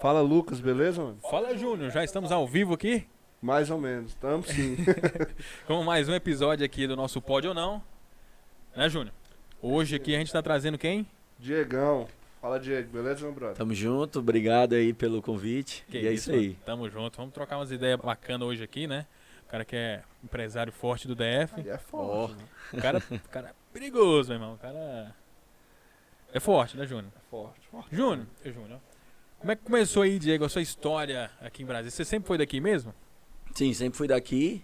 Fala, Lucas, beleza, mano? Fala, Júnior, já estamos ao vivo aqui? Mais ou menos, estamos sim. Com mais um episódio aqui do nosso Pode ou Não. Né, Júnior? Hoje aqui a gente tá trazendo quem? Diegão. Fala, Diego, beleza, meu brother? Tamo junto, obrigado aí pelo convite. Que e é isso aí. Mano. Tamo junto. Vamos trocar umas ideias bacanas hoje aqui, né? O cara que é empresário forte do DF. E é forte, né? O cara é perigoso, meu irmão. O cara é forte, né, Júnior? É forte. Júnior, como é que começou aí, Diego, a sua história aqui em Brasília? Você sempre foi daqui mesmo? Sim, sempre fui daqui,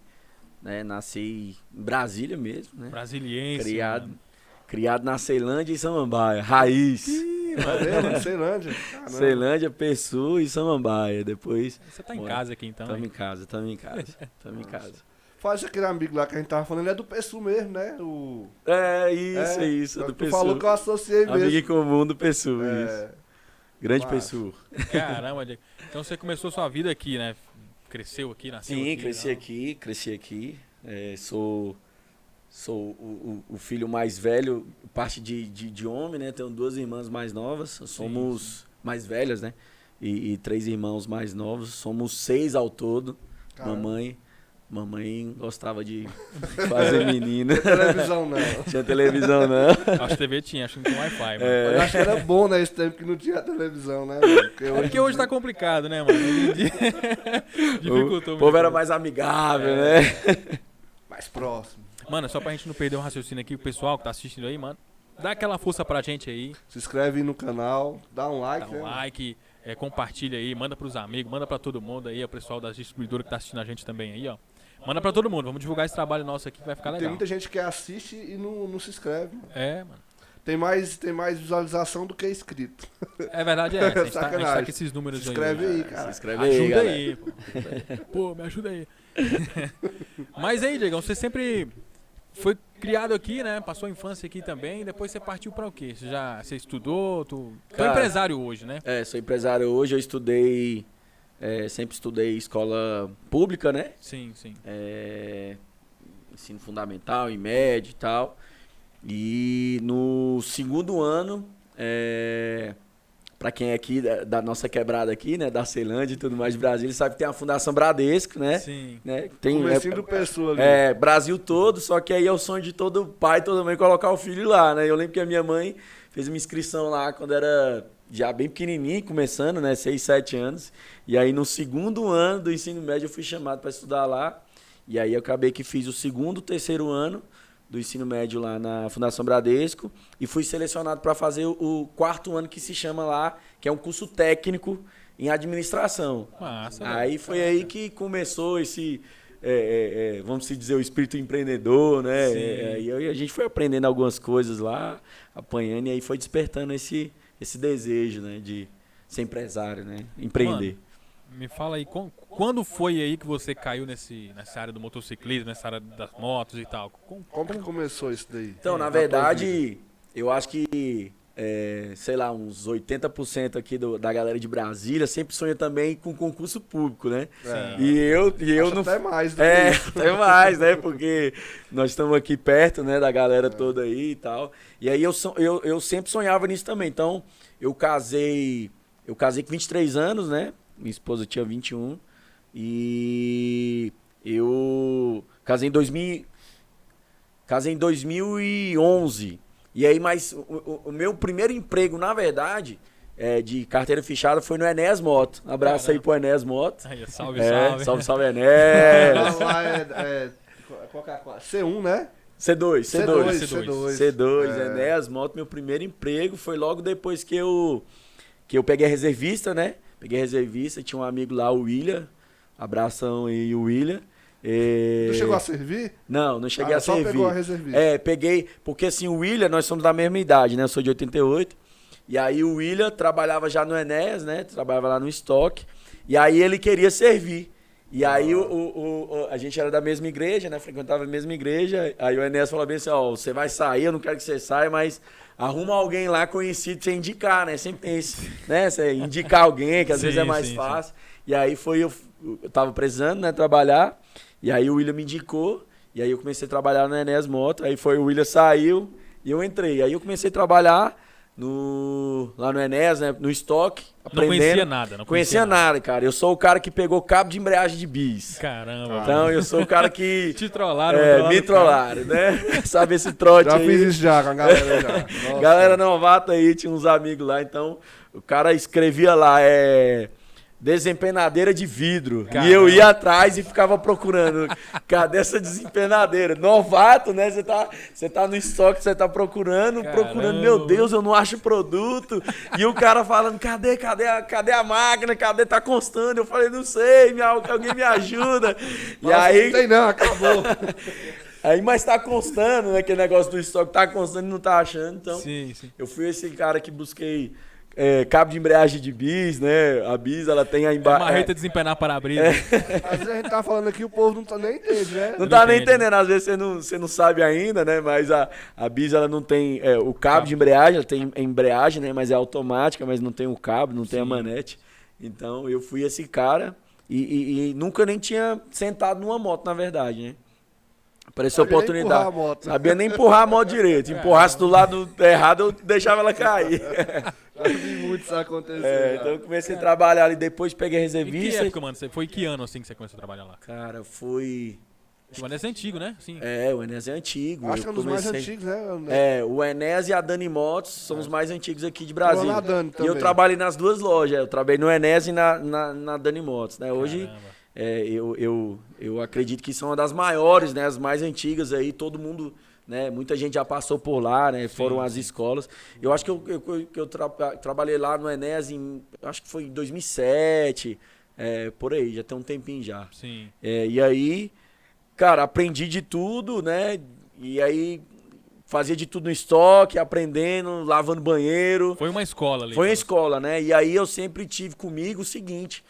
né? Nasci em Brasília mesmo, né? Brasiliense. Criado na Ceilândia e Samambaia, raiz. Valeu, Ceilândia. Caramba. Ceilândia, Pessoa e Samambaia. Depois. Você tá em casa aqui então? Tamo hein? em casa, tamo em casa. Tamo em casa. Faz aquele amigo lá que a gente tava falando, ele é do PSU mesmo, né? Isso, do Tu Pessoa. falou que eu associei mesmo. Amigo em comum do Pessoa, É. isso. Grande Massa. Pessoa. Caramba, Diego. Então você começou sua vida aqui, né? Cresceu aqui, nasceu Sim, aqui. cresci aqui. Sou o filho mais velho, parte de homem, né? Tenho duas irmãs mais novas, somos mais velhas, né? E três irmãos mais novos, somos 6 ao todo. Caramba. Mamãe gostava de fazer menina. Não tinha televisão, não. Tinha televisão, não. Acho que TV tinha, acho que não tinha Wi-Fi, mano. Eu acho que era bom, né, esse tempo que não tinha televisão, né, mano? Porque hoje tá complicado, né, mano? Hoje em dia dificultou O povo era muito. mais amigável, né? mais próximo. Mano, só pra gente não perder o raciocínio aqui, o pessoal que tá assistindo aí, mano, dá aquela força pra gente aí, Se inscreve aí no canal, dá um like, dá um né? like, compartilha aí, manda pros amigos, manda pra todo mundo aí, o pessoal das distribuidoras que tá assistindo a gente também aí, ó. Manda pra todo mundo, vamos divulgar esse trabalho nosso aqui que vai ficar Tem legal. muita gente que assiste e não se inscreve, mano. É, mano. Tem mais visualização do que inscrito. É verdade, a gente tá Sacanagem. com esses números Se aí. inscreve né? aí, Se cara. inscreve aí, Ajuda galera. aí, pô. Pô, me ajuda aí. Mas aí, Diegão, você sempre foi criado aqui, né? Passou a infância aqui também, depois você partiu pra o quê? Você estudou, tu é Cara, empresário hoje, né? Sou empresário hoje, eu estudei, sempre estudei escola pública, né? Sim, sim. Ensino fundamental e médio e tal. E no segundo ano, para quem é aqui da nossa quebrada aqui, né, da Ceilândia e tudo mais de Brasília, sabe que tem a Fundação Bradesco, né? Sim. Né? Tem Comecinho do Pessoa ali. Brasil todo, só que aí é o sonho de todo pai, toda mãe colocar o filho lá, né? Eu lembro que a minha mãe fez uma inscrição lá quando era já bem pequenininho, começando, né, 6, 7 anos. E aí no segundo ano do ensino médio eu fui chamado para estudar lá. E aí eu acabei que fiz o segundo, terceiro ano do ensino médio lá na Fundação Bradesco e fui selecionado para fazer o quarto ano que se chama lá, que é um curso técnico em administração. Massa, Aí velho. foi aí que começou esse, vamos dizer, o espírito empreendedor, né? Sim. E a gente foi aprendendo algumas coisas lá, apanhando, e aí foi despertando esse desejo, né, de ser empresário, né? Empreender. Me fala aí, quando foi aí que você caiu nessa área do motociclismo, nessa área das motos e tal? Como que começou isso daí? Então, na verdade, eu acho que, sei lá, uns 80% aqui da galera de Brasília sempre sonha também com concurso público, né? É. E eu Acho não... até mais do que isso. até mais, né? Porque nós estamos aqui perto, né, da galera toda aí e tal. E aí eu sempre sonhava nisso também. Então, eu casei com 23 anos, né? Minha esposa tinha 21. E eu casei em 2011. E aí, mas o meu primeiro emprego, na verdade, de carteira fechada foi no Enéas Moto. Um abraço aí pro Enéas Moto. Aí, salve, salve. Salve, Enéas. Lá qual que é a classe? C1, né? C2. C2. Enéas Moto, meu primeiro emprego foi logo depois que eu peguei a reservista, né? Peguei a reservista, tinha um amigo lá, o William. Abração aí, o William. Tu chegou a servir? Não cheguei a só servir. pegou a reservista. Peguei, porque assim, o William, nós somos da mesma idade, né? Eu sou de 88. E aí o William trabalhava já no Enéas, né? Trabalhava lá no estoque. E aí ele queria servir. E aí a gente era da mesma igreja, né? Frequentava a mesma igreja. Aí o Enéas falou bem assim, você vai sair, eu não quero que você saia, mas arruma alguém lá conhecido pra você indicar, né? Sempre tem esse, né? Você indicar alguém, que às vezes é mais fácil. E aí eu tava precisando, né, trabalhar. E aí o William me indicou. E aí eu comecei a trabalhar no Enéas Moto. Aí o William saiu e eu entrei. Aí eu comecei a trabalhar lá no Enéas, né? No estoque. Não conhecia nada, não conhecia nada, cara. Eu sou o cara que pegou cabo de embreagem de bis. Caramba. Então eu sou o cara que... Te trollaram. me trollaram, né? Sabe esse trote Já aí. fiz isso já com a galera já. Nossa. Galera novata aí, tinha uns amigos lá, então o cara escrevia lá, desempenadeira de vidro. Caramba. E eu ia atrás e ficava procurando. Cadê essa desempenadeira? Novato, né? Você tá no estoque, você tá procurando. Meu Deus, eu não acho produto. E o cara falando, cadê a máquina? Tá constando? Eu falei, não sei, alguém me ajuda. E aí... Não tem não, acabou. Aí, mas tá constando, né? Aquele negócio do estoque tá constando e não tá achando. Então, sim. eu fui esse cara que busquei cabo de embreagem de bis, né? A bis, ela tem a marreta desempenar para-brisa. Às vezes a gente tá falando aqui, o povo não tá nem entendendo, né? Não tá nem entendendo, às vezes você não sabe ainda, né? Mas a bis, ela não tem o cabo de embreagem, ela tem embreagem, né? Mas é automática, mas não tem o cabo, não tem a manete. Então, eu fui esse cara e nunca nem tinha sentado numa moto, na verdade, né? Apareceu oportunidade. Sabia nem empurrar a moto direito. Empurrasse do lado errado, eu deixava ela cair. Já vi muito isso acontecer. Então eu comecei a trabalhar ali, depois peguei Em reservista. que época, mano? Foi que ano assim que você começou a trabalhar lá? Cara, foi... O Enéas é antigo, né? Sim. O Enéas é antigo. Acho que é um dos mais antigos, né? O Enéas e a Dani Motos são os mais antigos aqui de Brasília. Na Dani E também. eu trabalhei nas duas lojas. Eu trabalhei no Enéas e na Dani Motos, né? Hoje... Caramba. Eu acredito que são uma das maiores, né? As mais antigas aí, todo mundo, né? Muita gente já passou por lá, né? Foram as escolas. Eu acho que eu trabalhei lá no Enéas acho que foi em 2007, por aí, já tem um tempinho já. Sim. E aí, cara, aprendi de tudo, né? E aí fazia de tudo no estoque, aprendendo, lavando banheiro. Foi uma escola ali. Foi uma escola, né? E aí eu sempre tive comigo o seguinte,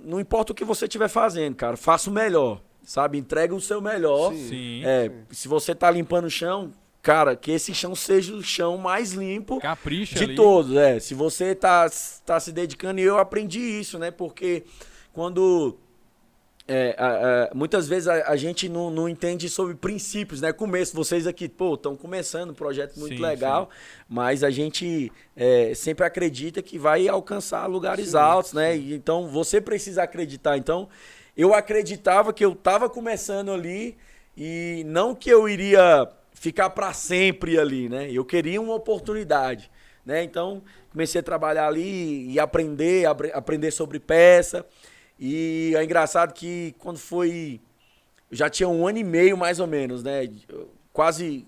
não importa o que você estiver fazendo, cara, faça o melhor, sabe? Entrega o seu melhor. Sim. Se você tá limpando o chão, cara, que esse chão seja o chão mais limpo Capricha de ali. todos. Se você tá se dedicando, e eu aprendi isso, né? Porque quando... muitas vezes a gente não entende sobre princípios, né? Começo, vocês aqui, estão começando um projeto muito legal, mas a gente sempre acredita que vai alcançar lugares altos, né? E, então, você precisa acreditar. Então, eu acreditava que eu estava começando ali e não que eu iria ficar para sempre ali, né? Eu queria uma oportunidade, né? Então, comecei a trabalhar ali e aprender sobre peça. E é engraçado que quando foi... Eu já tinha 1 ano e meio, mais ou menos, né? Quase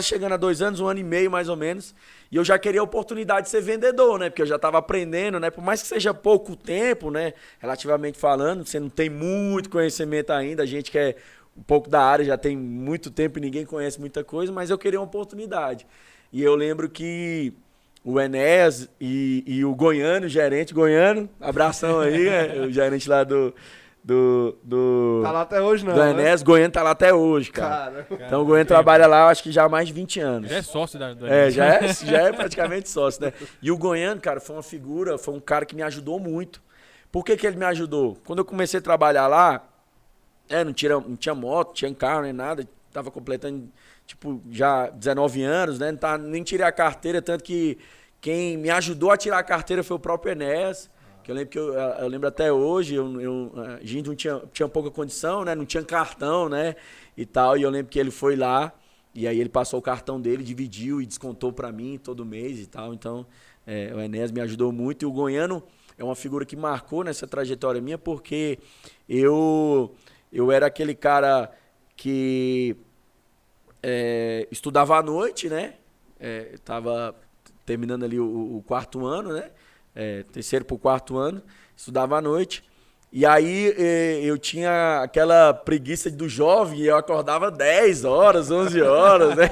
chegando a 2 anos, 1 ano e meio, mais ou menos. E eu já queria a oportunidade de ser vendedor, né? Porque eu já estava aprendendo, né? Por mais que seja pouco tempo, né? Relativamente falando, você não tem muito conhecimento ainda. A gente que é um pouco da área já tem muito tempo e ninguém conhece muita coisa. Mas eu queria uma oportunidade. E eu lembro que... o Enéas e o Goiano, o gerente Goiano, abração aí, né? O gerente lá do Tá lá até hoje, não, do Enéas, né? Goiano tá lá até hoje, cara. Então o Goiano trabalha lá, acho que já há mais de 20 anos. Já é sócio do Enéas. Já é praticamente sócio, né? E o Goiano, cara, foi um cara que me ajudou muito. Por que ele me ajudou? Quando eu comecei a trabalhar lá, não tinha moto, não tinha carro, nem nada, tava completando... já 19 anos, né? Nem tirei a carteira, tanto que quem me ajudou a tirar a carteira foi o próprio Enéas, que eu lembro até hoje, a gente não tinha pouca condição, né? Não tinha cartão, né? E tal, e eu lembro que ele foi lá, e aí ele passou o cartão dele, dividiu e descontou pra mim todo mês e tal, então o Enéas me ajudou muito, e o Goiano é uma figura que marcou nessa trajetória minha, porque eu era aquele cara que... estudava à noite, né? Tava terminando ali o 4º ano, né? Terceiro pro 4º ano, estudava à noite. E aí eu tinha aquela preguiça do jovem e eu acordava 10 horas, 11 horas, né?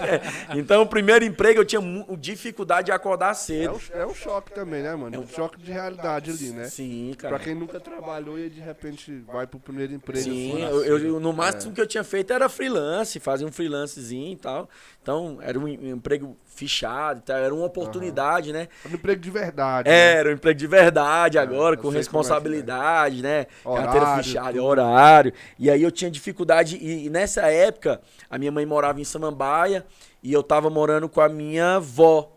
Então, o primeiro emprego eu tinha dificuldade de acordar cedo. É um choque também, né, mano? É um choque de realidade ali, né? Sim, cara. Pra quem nunca trabalhou e de repente vai pro primeiro emprego. Sim, assim, no máximo que eu tinha feito era freelance, fazia um freelancezinho e tal. Então, era um emprego fichado, era uma oportunidade, né? Era um emprego de verdade. Era um emprego de verdade agora, eu com sei responsabilidade, né? Carteira Horário, fechada, tudo. horário. E aí eu tinha dificuldade. E nessa época, a minha mãe morava em Samambaia e eu tava morando com a minha avó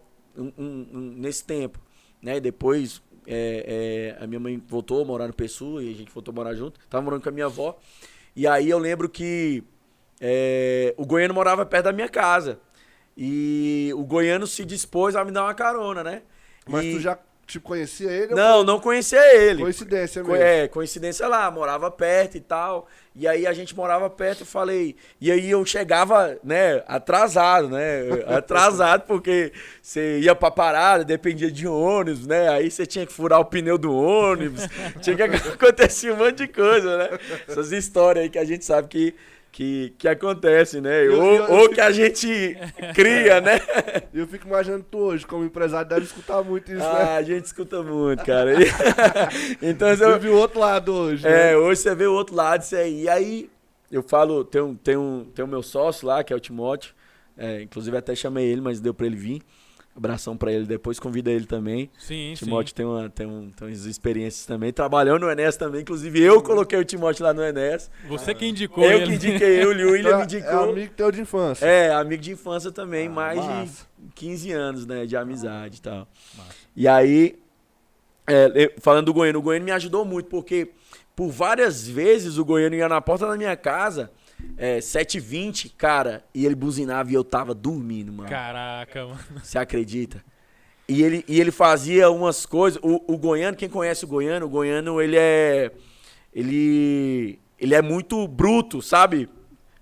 nesse tempo. Né? Depois a minha mãe voltou a morar no Pessoa e a gente voltou a morar junto. Tava morando com a minha avó. E aí eu lembro que o Goiano morava perto da minha casa. E o Goiano se dispôs a me dar uma carona, né? Mas E- tu já, tipo, conhecia ele? Não conhecia ele. Coincidência mesmo. Coincidência lá, morava perto e tal. E aí a gente morava perto, eu falei. E aí eu chegava, né, atrasado, né? Atrasado, porque você ia pra parada, dependia de ônibus, né? Aí você tinha que furar o pneu do ônibus. Tinha que acontecer um monte de coisa, né? Essas histórias aí que a gente sabe que acontece, né? Ou que a gente cria, né? E eu fico imaginando tu hoje, como empresário, deve escutar muito isso, Ah, né? a gente escuta muito, cara. Então, Você viu o outro lado hoje, né? hoje você vê o outro lado disso aí. E aí, eu falo, tem o meu sócio lá, que é o Timóteo. Inclusive até chamei ele, mas deu pra ele vir. Abração pra ele, depois convida ele também. Sim, O sim. Timóteo tem umas experiências também. Trabalhou no Enéas também. Inclusive eu coloquei o Timóteo lá no Enéas. Você que indicou Eu ele. que indiquei, o William me É indicou. amigo teu de infância. Amigo de infância também, mais massa. de 15 anos, né, de amizade e tal. Massa. E aí, falando do Goiano, o Goiano me ajudou muito, porque por várias vezes o Goiano ia na porta da minha casa, 7h20, cara, e ele buzinava e eu tava dormindo, mano. Caraca, mano. Você acredita? E ele fazia umas coisas. O Goiano, quem conhece o Goiano, ele é muito bruto, sabe?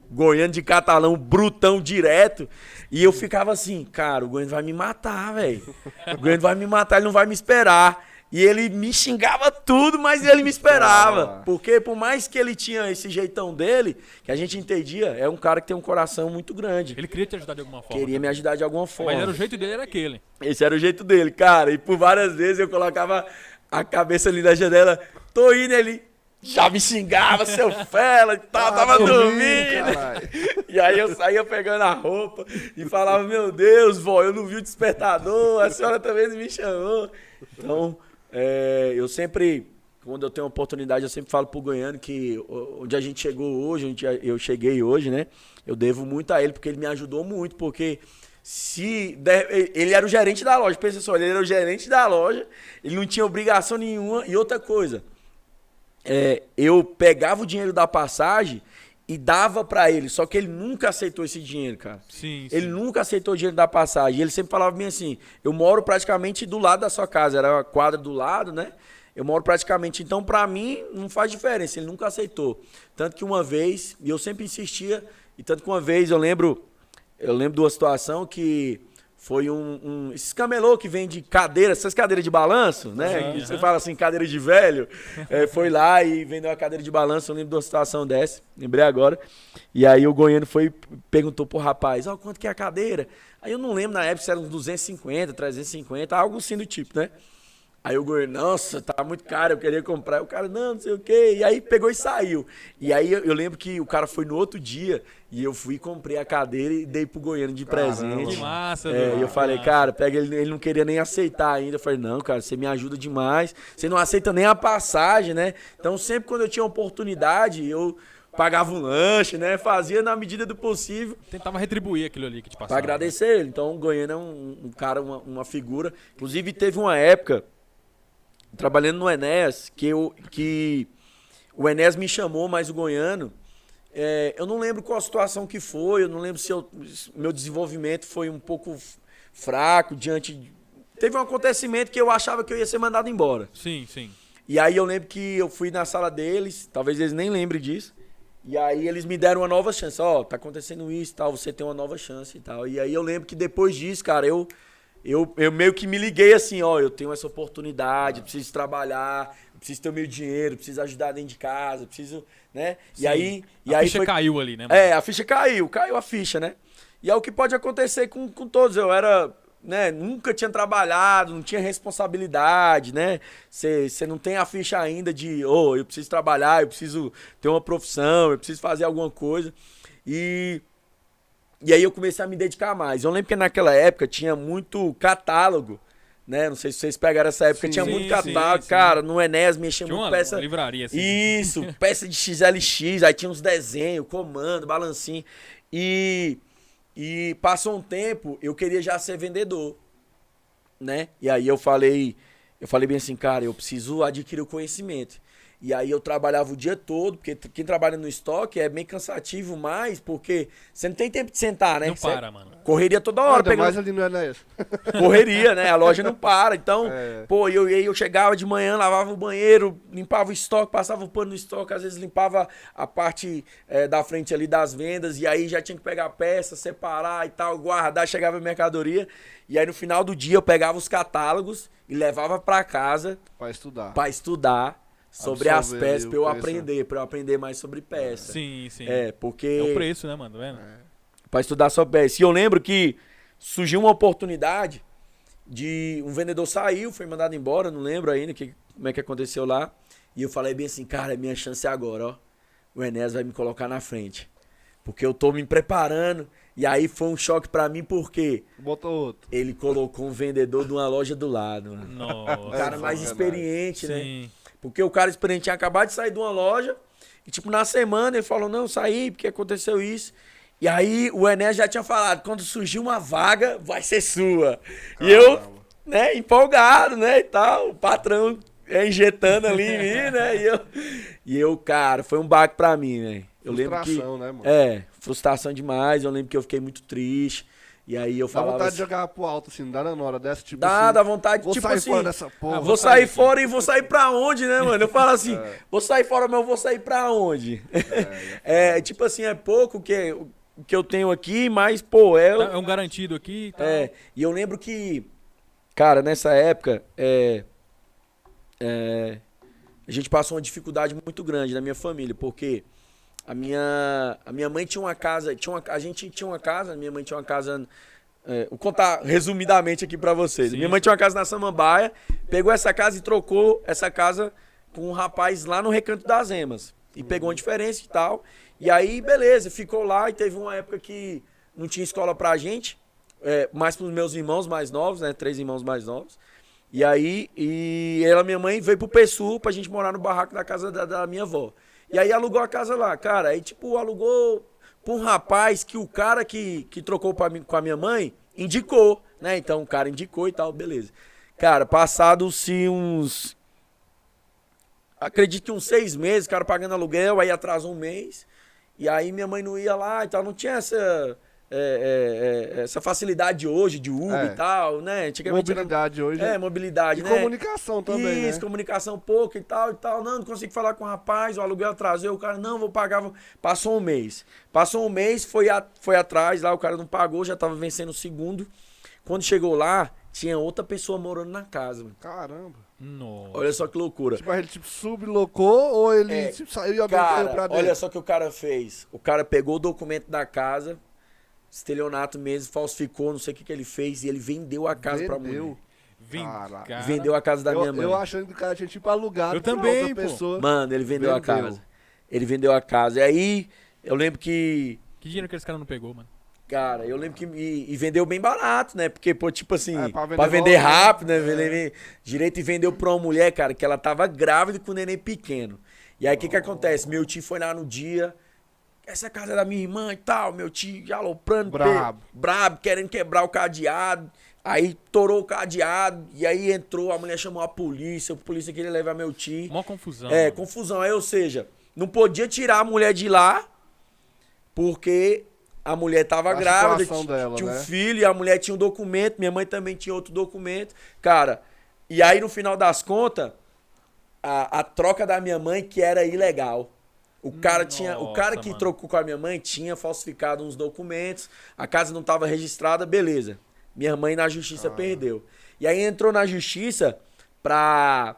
Goiano de catalão, brutão direto. E eu ficava assim, cara, o Goiano vai me matar, velho. O Goiano vai me matar, ele não vai me esperar. E ele me xingava tudo, mas ele me esperava. Porque por mais que ele tinha esse jeitão dele, que a gente entendia, é um cara que tem um coração muito grande. Ele queria te ajudar de alguma forma. Queria me ajudar de alguma forma. Mas era o jeito dele, era aquele. Esse era o jeito dele, cara. E por várias vezes eu colocava a cabeça ali na janela, tô indo, ele já me xingava, seu fela e tal, tava dormindo. Caralho. E aí eu saía pegando a roupa e falava, meu Deus, vó, eu não vi o despertador, a senhora também não me chamou. Então, eu sempre, quando eu tenho oportunidade, eu sempre falo pro Goiano que onde a gente chegou hoje, onde eu cheguei hoje, né, eu devo muito a ele, porque ele me ajudou muito, porque ele era o gerente da loja, pensa só, ele era o gerente da loja, ele não tinha obrigação nenhuma. E outra coisa, eu pegava o dinheiro da passagem e dava pra ele, só que ele nunca aceitou esse dinheiro, cara. Sim, Ele nunca aceitou o dinheiro da passagem. Ele sempre falava bem assim, eu moro praticamente do lado da sua casa, era a quadra do lado, né? Eu moro praticamente, então pra mim não faz diferença, ele nunca aceitou. Tanto que uma vez, e eu sempre insistia, e tanto que uma vez eu lembro de uma situação que foi esses camelô que vende cadeira, essas cadeiras de balanço, né? Que você fala assim, cadeira de velho. Foi lá e vendeu uma cadeira de balanço, eu lembro de uma situação dessa, lembrei agora. E aí o Goiano perguntou pro rapaz, quanto que é a cadeira? Aí eu não lembro na época se era uns 250, 350, algo assim do tipo, né? Aí o Goiano, nossa, tá muito caro, eu queria comprar. O cara, não sei o quê. E aí pegou e saiu. E aí eu lembro que o cara foi no outro dia e eu fui, comprei a cadeira e dei pro Goiano de presente. Que massa, E velho. eu falei, cara, pega ele não queria nem aceitar ainda. Eu falei, não, cara, você me ajuda demais. Você não aceita nem a passagem, né? Então sempre quando eu tinha oportunidade, eu pagava um lanche, né? Fazia na medida do possível. Tentava retribuir aquilo ali que te Pra passava. agradecer ele. Então o Goiano é um cara, uma figura. Inclusive teve uma época, trabalhando no Enéas, que o Enéas me chamou, mas o Goiano, eu não lembro qual a situação que foi, eu não lembro se meu desenvolvimento foi um pouco fraco Teve um acontecimento que eu achava que eu ia ser mandado embora. Sim, sim. E aí eu lembro que eu fui na sala deles, talvez eles nem lembrem disso, e aí eles me deram uma nova chance. Tá acontecendo isso e tal, você tem uma nova chance e tal. E aí eu lembro que depois disso, cara, eu meio que me liguei assim, eu tenho essa oportunidade, eu preciso trabalhar, eu preciso ter o meu dinheiro, eu preciso ajudar dentro de casa, eu preciso, né? Sim. E A aí ficha caiu ali, né? Mano? a ficha caiu a ficha, né? E é o que pode acontecer com todos. Eu era, né, nunca tinha trabalhado, não tinha responsabilidade, né? Você não tem a ficha ainda de, eu preciso trabalhar, eu preciso ter uma profissão, eu preciso fazer alguma coisa. E aí eu comecei a me dedicar mais. Eu lembro que naquela época tinha muito catálogo, né? Não sei se vocês pegaram essa época, Sim, tinha muito sim, catálogo, sim. cara, no Enéas mexia Tinha muito uma peça. livraria assim. Isso, peça de XLX, aí tinha uns desenhos, comando, balancinho. E passou um tempo, eu queria já ser vendedor, né? E aí eu falei bem assim, cara, eu preciso adquirir o conhecimento. E aí eu trabalhava o dia todo, porque quem trabalha no estoque é bem cansativo mais, porque você não tem tempo de sentar, né? Não Você para, mano. correria toda hora, Ainda pegando mais ali no Enéas. correria, né? A loja não para. Então, É. pô, eu chegava de manhã, lavava o banheiro, limpava o estoque, passava o pano no estoque, às vezes limpava a parte da frente ali das vendas, e aí já tinha que pegar a peça, separar e tal, guardar, chegava a mercadoria. E aí no final do dia eu pegava os catálogos e levava pra casa Pra estudar. pra estudar sobre as Absorver peças, ali pra eu o preço. aprender mais sobre peça. Sim, sim. Porque... É o preço, né, mano? Tá vendo? Pra estudar sobre peça. E eu lembro que surgiu uma oportunidade de um vendedor saiu, foi mandado embora, não lembro ainda como é que aconteceu lá. E eu falei bem assim, cara, é minha chance agora, ó. O Enéas vai me colocar na frente. Porque eu tô me preparando. E aí foi um choque pra mim, porque Botou outro. ele colocou um vendedor de uma loja do lado, mano. Nossa. O cara mais sacanagem. experiente, né? Sim. Porque o cara experiente tinha acabado de sair de uma loja e, tipo, na semana ele falou, não, saí porque aconteceu isso. E aí o Enéas já tinha falado, quando surgir uma vaga, vai ser sua. E eu, Caramba. né, empolgado, né, e tal, o patrão injetando ali em mim, né, e eu, cara, foi um baque pra mim, né. Eu lembro que... Frustração, né, mano? frustração demais, eu lembro que eu fiquei muito triste. E aí eu Dá falava vontade assim, de jogar pro alto, assim, não dá na hora dessa, tipo dá, assim. dá vontade, Vou tipo sair assim... fora dessa porra. Vou sair sair aqui. fora e vou sair pra onde, né, mano? Eu falo assim, vou sair fora, mas eu vou sair pra onde? Tipo assim, é pouco o que eu tenho aqui, mas, pô, É um garantido aqui e tal. E eu lembro que, cara, nessa época, a gente passou uma dificuldade muito grande na minha família, porque a minha mãe tinha uma casa, a gente tinha uma casa, minha mãe tinha uma casa... vou contar resumidamente aqui pra vocês. Sim. Minha mãe tinha uma casa na Samambaia, pegou essa casa e trocou essa casa com um rapaz lá no Recanto das Emas. E pegou uma diferença e tal. E aí, beleza, ficou lá e teve uma época que não tinha escola pra gente, mais pros meus irmãos mais novos, né? 3 irmãos mais novos. E aí, minha mãe veio pro PSU pra gente morar no barraco da casa da minha avó. E aí alugou a casa lá, cara. Aí, tipo, alugou pra um rapaz que o cara que trocou com a minha mãe indicou, né? Então o cara indicou e tal, beleza. Cara, passados-se uns... Acredito que uns 6 meses, o cara pagando aluguel, aí atrasou um mês. E aí minha mãe não ia lá e tal, não tinha essa facilidade hoje de Uber e tal, né? Antigamente Mobilidade hoje. mobilidade, E né? comunicação também, Isso, né? comunicação pouco e tal. Não consigo falar com o rapaz, o aluguel atrasou, o cara, não, vou pagar. Passou um mês, foi atrás lá, o cara não pagou, já tava vencendo o segundo. Quando chegou lá, tinha outra pessoa morando na casa, mano. Caramba. Nossa. Olha só que loucura. Tipo, ele tipo sublocou ou ele tipo, saiu e abriu Cara, pra dentro? olha só o que o cara fez. O cara pegou o documento da casa, estelionato mesmo, falsificou, não sei o que ele fez, e ele vendeu a casa pra mulher. Caraca. Cara, Vendeu a casa da minha mãe. Eu achando que o cara tinha tipo alugado Eu pra também, outra pô. pessoa. Mano, ele vendeu a Vendeu. casa. Ele vendeu a casa. E aí, eu lembro que... Que dinheiro que esse cara não pegou, mano? Cara, eu lembro que... E vendeu bem barato, né? Porque, pô, tipo assim... pra vender logo, rápido, né? né? Vender direito, e vendeu pra uma mulher, cara, que ela tava grávida com um neném pequeno. E aí, o que acontece? Meu tio foi lá no dia... Essa casa é da minha irmã e tal. Meu tio já aloprando. Brabo, querendo quebrar o cadeado. Aí torou o cadeado. E aí entrou, a mulher chamou a polícia queria levar meu tio. Mó confusão. Confusão. Aí, ou seja, não podia tirar a mulher de lá, porque a mulher tava grávida, situação dela, tinha um né? filho, e a mulher tinha um documento, minha mãe também tinha outro documento. Cara, e aí no final das contas, a troca da minha mãe que era ilegal. O cara que mano. trocou com a minha mãe tinha falsificado uns documentos, a casa não tava registrada, beleza. Minha mãe na justiça perdeu. E aí entrou na justiça pra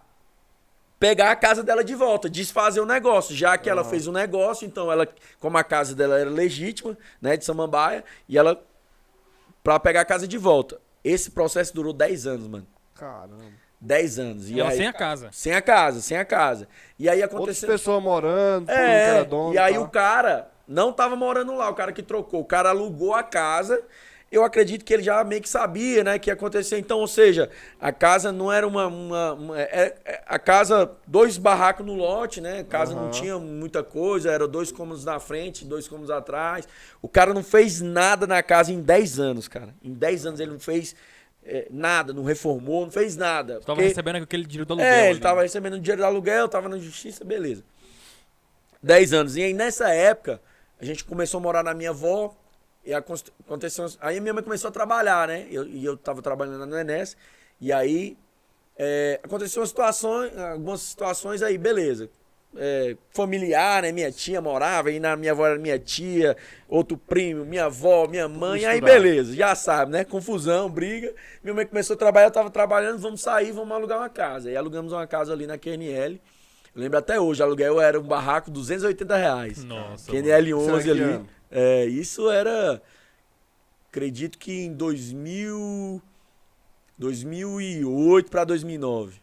pegar a casa dela de volta, desfazer o negócio, já que ela fez um negócio, então ela, como a casa dela era legítima, né, de Samambaia, e ela, pra pegar a casa de volta. Esse processo durou 10 anos, mano. Caramba. 10 anos. E Ela aí, sem a casa. sem a casa. E aí Outras aconteceu... pessoas morando, todo mundo que era dono, e aí tá? o cara não tava morando lá, o cara que trocou. O cara alugou a casa, eu acredito que ele já meio que sabia, né, que ia acontecer. Então, ou seja, a casa não era a casa, 2 barracos no lote, né? A casa não tinha muita coisa, eram 2 cômodos na frente, 2 cômodos atrás. O cara não fez nada na casa em 10 anos, cara. Em 10 anos ele não fez nada, não reformou, não fez nada. Você tava recebendo aquele dinheiro do aluguel. Ele tava recebendo dinheiro do aluguel, tava na justiça, beleza. 10 anos. E aí, nessa época, a gente começou a morar na minha avó. E aconteceu. Aí minha mãe começou a trabalhar, né? Eu tava trabalhando no Enes. E aí aconteceu algumas situações aí, beleza. Familiar, né? Minha tia morava, aí na minha avó era minha tia, outro primo, minha avó, minha mãe, aí beleza, já sabe, né? Confusão, briga. Minha mãe começou a trabalhar, eu tava trabalhando, vamos sair, vamos alugar uma casa. Aí alugamos uma casa ali na QNL. Eu lembro até hoje, o aluguel era um barraco, R$280. Nossa. QNL 11 ali. Ano? Isso era, acredito que em 2008 para 2009.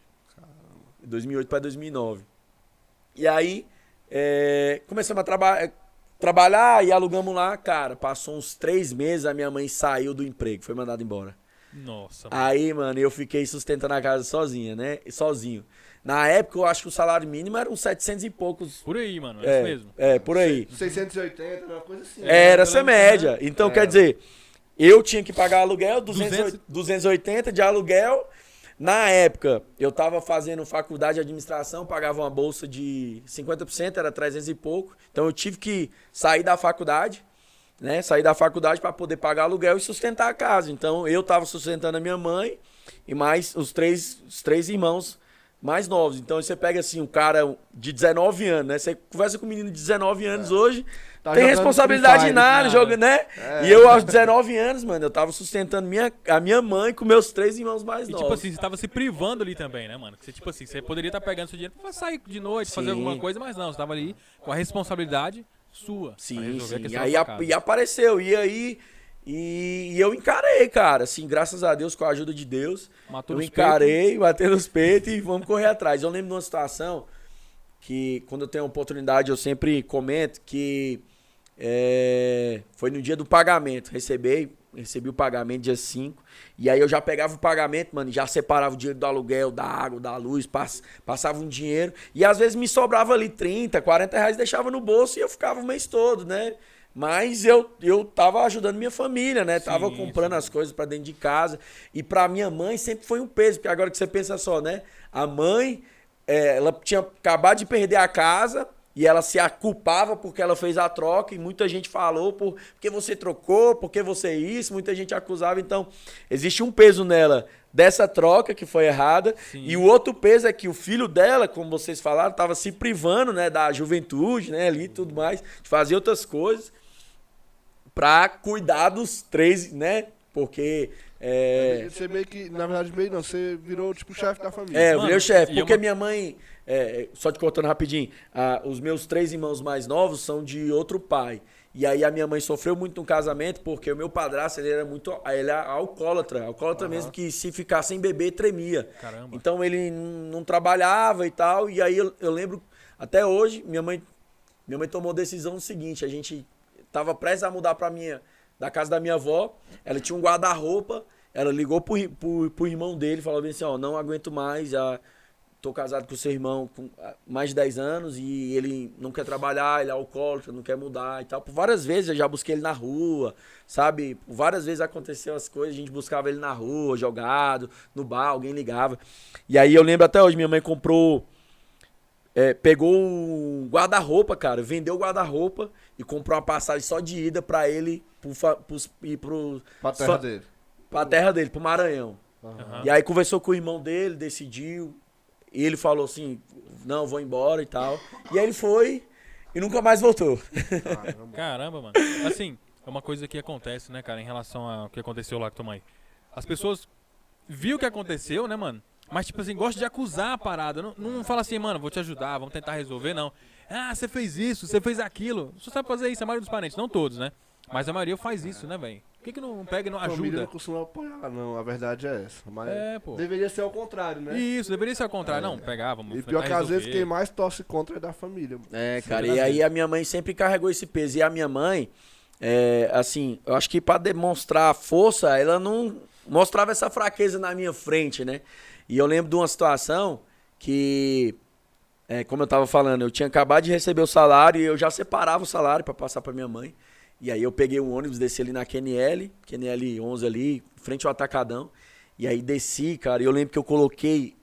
2008 para 2009. E aí, começamos a trabalhar e alugamos lá, cara. Passou uns 3 meses, a minha mãe saiu do emprego, foi mandada embora. Nossa. Aí, mano, eu fiquei sustentando a casa sozinha, né? Sozinho. Na época, eu acho que o salário mínimo era uns 700 e poucos. Por aí, mano, é isso mesmo. Por aí. 680, uma coisa assim. Era essa média. Então, quer dizer, eu tinha que pagar aluguel, 280 de aluguel. Na época, eu tava fazendo faculdade de administração, pagava uma bolsa de 50%, era 300 e pouco. Então, eu tive que sair da faculdade, né? Sair da faculdade para poder pagar aluguel e sustentar a casa. Então, eu tava sustentando a minha mãe e mais os três irmãos mais novos. Então você pega assim, um cara de 19 anos, né? Você conversa com um menino de 19 anos hoje, Tá tem jogando responsabilidade Free em Fire, nada, joga, né? E eu aos 19 anos, mano, eu tava sustentando a minha mãe com meus 3 irmãos mais E novos. tipo assim, você tava se privando ali também, né, mano? Você, tipo assim, você poderia estar pegando seu dinheiro pra sair de noite, fazer alguma coisa, mas não, você tava ali com a responsabilidade sua. Pra Sim, resolver a sim. questão Aí da sua casa. e apareceu. E aí. E eu encarei, cara. Assim, graças a Deus, com a ajuda de Deus. Matou Eu nos encarei, batei nos peitos e vamos correr atrás. Eu lembro de uma situação que, quando eu tenho a oportunidade, eu sempre comento que foi no dia do pagamento. Recebi o pagamento dia 5. E aí eu já pegava o pagamento, mano, e já separava o dinheiro do aluguel, da água, da luz, passava um dinheiro. E às vezes me sobrava ali 30, 40 reais, deixava no bolso e eu ficava o mês todo, né? Mas eu tava ajudando minha família, né? Tava comprando as coisas pra dentro de casa. E pra minha mãe sempre foi um peso, porque agora que você pensa só, né? A mãe, ela tinha acabado de perder a casa e ela se culpava porque ela fez a troca e muita gente falou porque você trocou, porque você isso, muita gente acusava. Então, existe um peso nela dessa troca que foi errada. Sim. E o outro peso é que o filho dela, como vocês falaram, tava se privando, né, da juventude, né, ali e tudo mais, de fazer outras coisas pra cuidar dos 3, né? Porque. Você meio que, na verdade, não, você virou tipo o chefe da família. Eu virei o chefe. Porque minha mãe. Só te cortando rapidinho, os meus 3 irmãos mais novos são de outro pai. E aí a minha mãe sofreu muito no casamento porque o meu padrasto, ele é alcoólatra. Alcoólatra mesmo, que se ficar sem beber, tremia. Caramba. Então ele não trabalhava e tal. E aí eu lembro, até hoje, minha mãe tomou a decisão seguinte, a gente tava prestes a mudar da casa da minha avó, ela tinha um guarda-roupa, ela ligou pro irmão dele, falou bem assim, ó, não aguento mais, já tô casado com seu irmão com mais de 10 anos e ele não quer trabalhar, ele é alcoólatra, não quer mudar e tal. Por várias vezes eu já busquei ele na rua, sabe? Por várias vezes aconteceu as coisas, a gente buscava ele na rua, jogado, no bar, alguém ligava. E aí eu lembro até hoje, minha mãe pegou um guarda-roupa, cara, vendeu o guarda-roupa e comprou uma passagem só de ida pra ele ir pra terra dele. Pra terra dele, pro Maranhão. Uhum. E aí conversou com o irmão dele, decidiu. E ele falou assim, não, vou embora e tal. E aí ele foi e nunca mais voltou. Caramba, mano. Assim, é uma coisa que acontece, né, cara, em relação ao que aconteceu lá com tua mãe. As pessoas viram o que aconteceu, né, mano? Mas, tipo assim, gosta de acusar a parada. Não fala assim, mano, vou te ajudar, vamos tentar resolver, não. Ah, você fez isso, você fez aquilo. Você sabe fazer isso, a maioria dos parentes, não todos, né? Mas a maioria faz isso, né, velho? Por que não pega e não A família ajuda? não costuma apoiar, não. A verdade é essa. Mas pô. deveria ser ao contrário, né? Isso, deveria ser ao contrário. Não, pegar, vamos E pior que às vezes quem mais torce contra é da família. Cara, e aí a minha mãe sempre carregou esse peso. E a minha mãe, assim, eu acho que pra demonstrar força, ela não mostrava essa fraqueza na minha frente, né? E eu lembro de uma situação que, como eu tava falando, eu tinha acabado de receber o salário e eu já separava o salário pra passar pra minha mãe. E aí eu peguei um ônibus, desci ali na QNL 11 ali, frente ao Atacadão. E aí desci, cara, e eu lembro que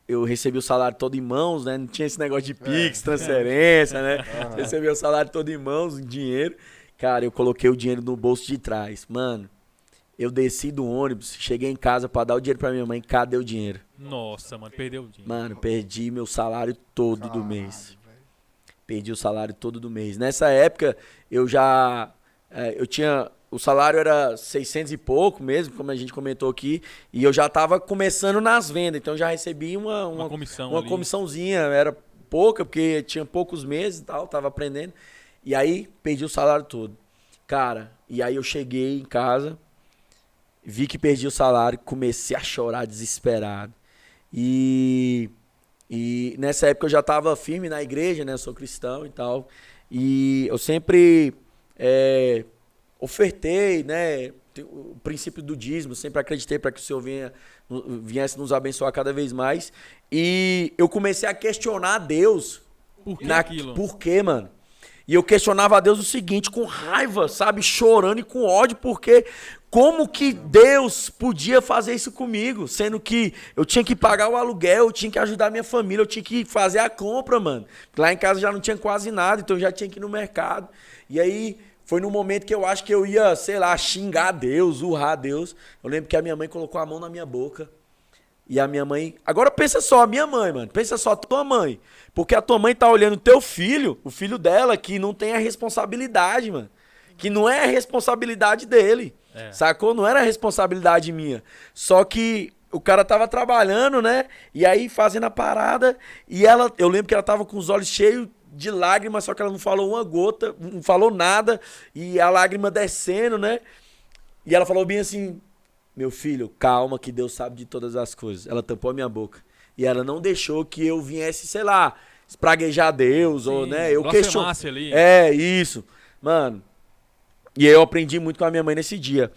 eu recebi o salário todo em mãos, né? Não tinha esse negócio de Pix, transferência, né? Recebi o salário todo em mãos, em dinheiro. Cara, eu coloquei o dinheiro no bolso de trás. Mano, eu desci do ônibus, cheguei em casa pra dar o dinheiro pra minha mãe, cadê o dinheiro? Nossa, mano, perdeu o dinheiro. Mano, perdi meu salário todo do mês. Perdi o salário todo do mês. Nessa época, eu tinha... O salário era 600 e pouco mesmo, como a gente comentou aqui. E eu já tava começando nas vendas. Então, eu já recebi uma comissãozinha. Era pouca, porque tinha poucos meses e tal, tava aprendendo. E aí, perdi o salário todo. Cara, e aí eu cheguei em casa, vi que perdi o salário, comecei a chorar desesperado. E nessa época eu já tava firme na igreja, né? Eu sou cristão e tal. E eu sempre ofertei, né? O princípio do dízimo, sempre acreditei para que o Senhor viesse nos abençoar cada vez mais. E eu comecei a questionar Deus. Por que aquilo? Por quê, mano? E eu questionava a Deus o seguinte, com raiva, sabe? Chorando e com ódio, porque como que Deus podia fazer isso comigo? Sendo que eu tinha que pagar o aluguel, eu tinha que ajudar a minha família, eu tinha que fazer a compra, mano. Lá em casa já não tinha quase nada, então eu já tinha que ir no mercado. E aí foi no momento que eu acho que eu ia, sei lá, xingar Deus, urrar Deus. Eu lembro que a minha mãe colocou a mão na minha boca. E a minha mãe... Agora pensa só, a minha mãe, mano. Pensa só, a tua mãe. Porque a tua mãe tá olhando o teu filho, o filho dela, que não tem a responsabilidade, mano. Que não é a responsabilidade dele. Sacou? Não era a responsabilidade minha. Só que o cara tava trabalhando, né? E aí fazendo a parada. E ela... Eu lembro que ela tava com os olhos cheios de lágrimas, só que ela não falou uma gota, não falou nada. E a lágrima descendo, né? E ela falou bem assim... Meu filho, calma que Deus sabe de todas as coisas. Ela tampou a minha boca. E ela não deixou que eu viesse, sei lá, espraguejar Deus. Sim, ou, né? Eu questionasse ali. Isso. Mano. E eu aprendi muito com a minha mãe nesse dia.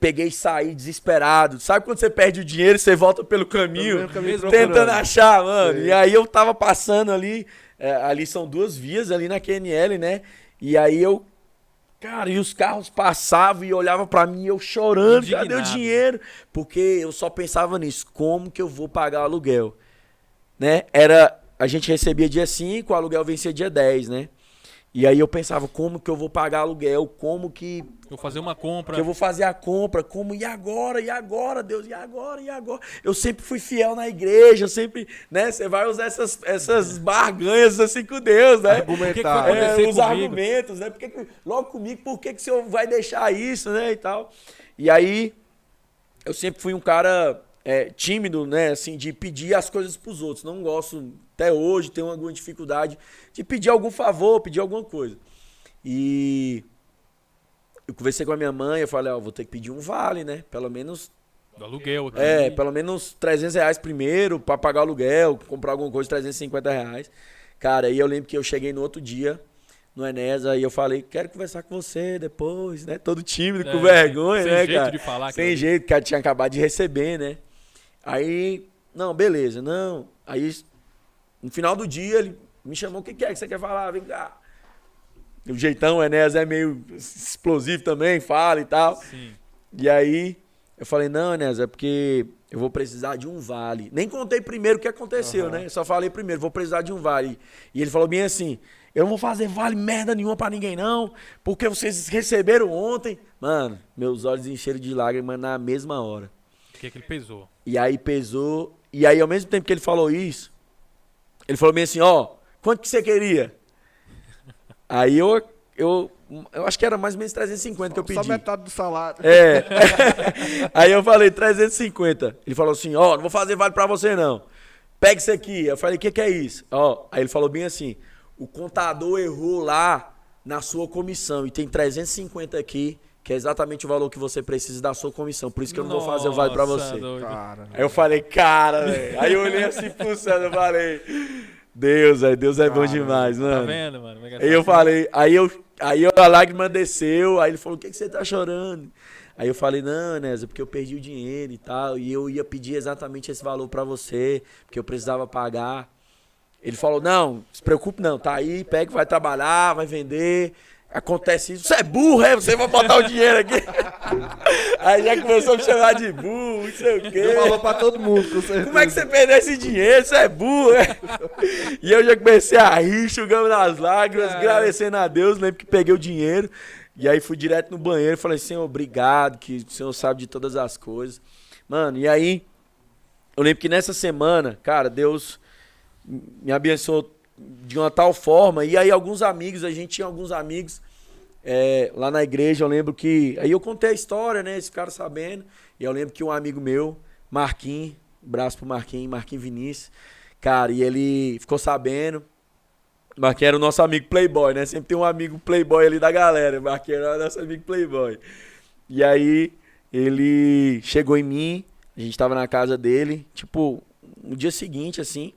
Peguei e saí desesperado. Sabe quando você perde o dinheiro e você volta pelo caminho? Tentando achar, mano. Sim. E aí eu tava passando ali. Ali são 2 vias ali na QNL, né? E aí eu... Cara, e os carros passavam e olhavam pra mim, eu chorando, indignado. Cadê o dinheiro? Porque eu só pensava nisso, como que eu vou pagar o aluguel? Né? A gente recebia dia 5, o aluguel vencia dia 10, né? E aí eu pensava, como que eu vou pagar aluguel? Como que... Vou fazer uma compra. Que eu vou fazer a compra, como? E agora, Deus? E agora? Eu sempre fui fiel na igreja, sempre, né? Você vai usar essas barganhas assim com Deus, né? Argumentar. Os argumentos, né? Logo comigo, por que o senhor vai deixar isso, né? E tal. E aí, eu sempre fui um cara tímido, né? Assim, de pedir as coisas pros outros. Não gosto, até hoje, tenho alguma dificuldade de pedir algum favor, pedir alguma coisa. E... eu conversei com a minha mãe, eu falei, vou ter que pedir um vale, né? Pelo menos... do aluguel aqui. Pelo menos R$300 primeiro pra pagar o aluguel, comprar alguma coisa, R$350. Cara, aí eu lembro que eu cheguei no outro dia, no Enéas, aí eu falei, quero conversar com você depois, né? Todo tímido, com vergonha, né, cara? Sem jeito de falar. Sem jeito, cara, tinha acabado de receber, né? Aí, não, beleza, não. Aí, no final do dia, ele me chamou, o que é que você quer falar? Vem cá. O jeitão, o Enéas é meio explosivo também, fala e tal. Sim. E aí, eu falei, não, Enéas, é porque eu vou precisar de um vale. Nem contei primeiro o que aconteceu, né? Só falei primeiro, vou precisar de um vale. E ele falou bem assim, eu não vou fazer vale merda nenhuma pra ninguém não, porque vocês receberam ontem. Mano, meus olhos encheram de lágrimas na mesma hora. O que ele pesou? E aí pesou, e aí ao mesmo tempo que ele falou isso, ele falou bem assim, quanto que você queria? Aí eu acho que era mais ou menos 350 que eu pedi. Só metade do salário. Aí eu falei 350. Ele falou assim, não vou fazer vale pra você não. Pega isso aqui. Eu falei, o que é isso? Aí ele falou bem assim, o contador errou lá na sua comissão e tem 350 aqui, que é exatamente o valor que você precisa da sua comissão. Por isso que eu não vou fazer o vale pra você. Cara, aí eu falei, cara, velho. Aí eu olhei assim pro céu, eu falei... Deus é bom Caramba. demais, Tá mano. vendo, mano? Aí eu falei, aí a lágrima desceu, aí ele falou, o que você tá chorando? Aí eu falei, não, Nézia, porque eu perdi o dinheiro e tal, e eu ia pedir exatamente esse valor pra você, porque eu precisava pagar. Ele falou, não, se preocupe não, tá aí, pega, vai trabalhar, vai vender. Acontece isso, você é burro, é? Você vai botar o dinheiro aqui. Aí já começou a me chamar de burro, não sei o quê. Ele falou pra todo mundo, com certeza. Como é que você perdeu esse dinheiro? Você é burro, é? E eu já comecei a rir, enxugando nas lágrimas, agradecendo a Deus, lembro que peguei o dinheiro. E aí fui direto no banheiro e falei, Senhor, obrigado, que o Senhor sabe de todas as coisas. Mano, e aí, eu lembro que nessa semana, cara, Deus me abençoou de uma tal forma. E aí a gente tinha alguns amigos lá na igreja, eu lembro que... Aí eu contei a história, né, esse cara sabendo. E eu lembro que um amigo meu, Marquinhos, um abraço pro Marquinhos Vinícius, cara, e ele ficou sabendo. Marquinhos era o nosso amigo playboy, né? Sempre tem um amigo playboy ali da galera. Marquinhos era o nosso amigo playboy. E aí, ele chegou em mim, a gente tava na casa dele, tipo, no dia seguinte, assim,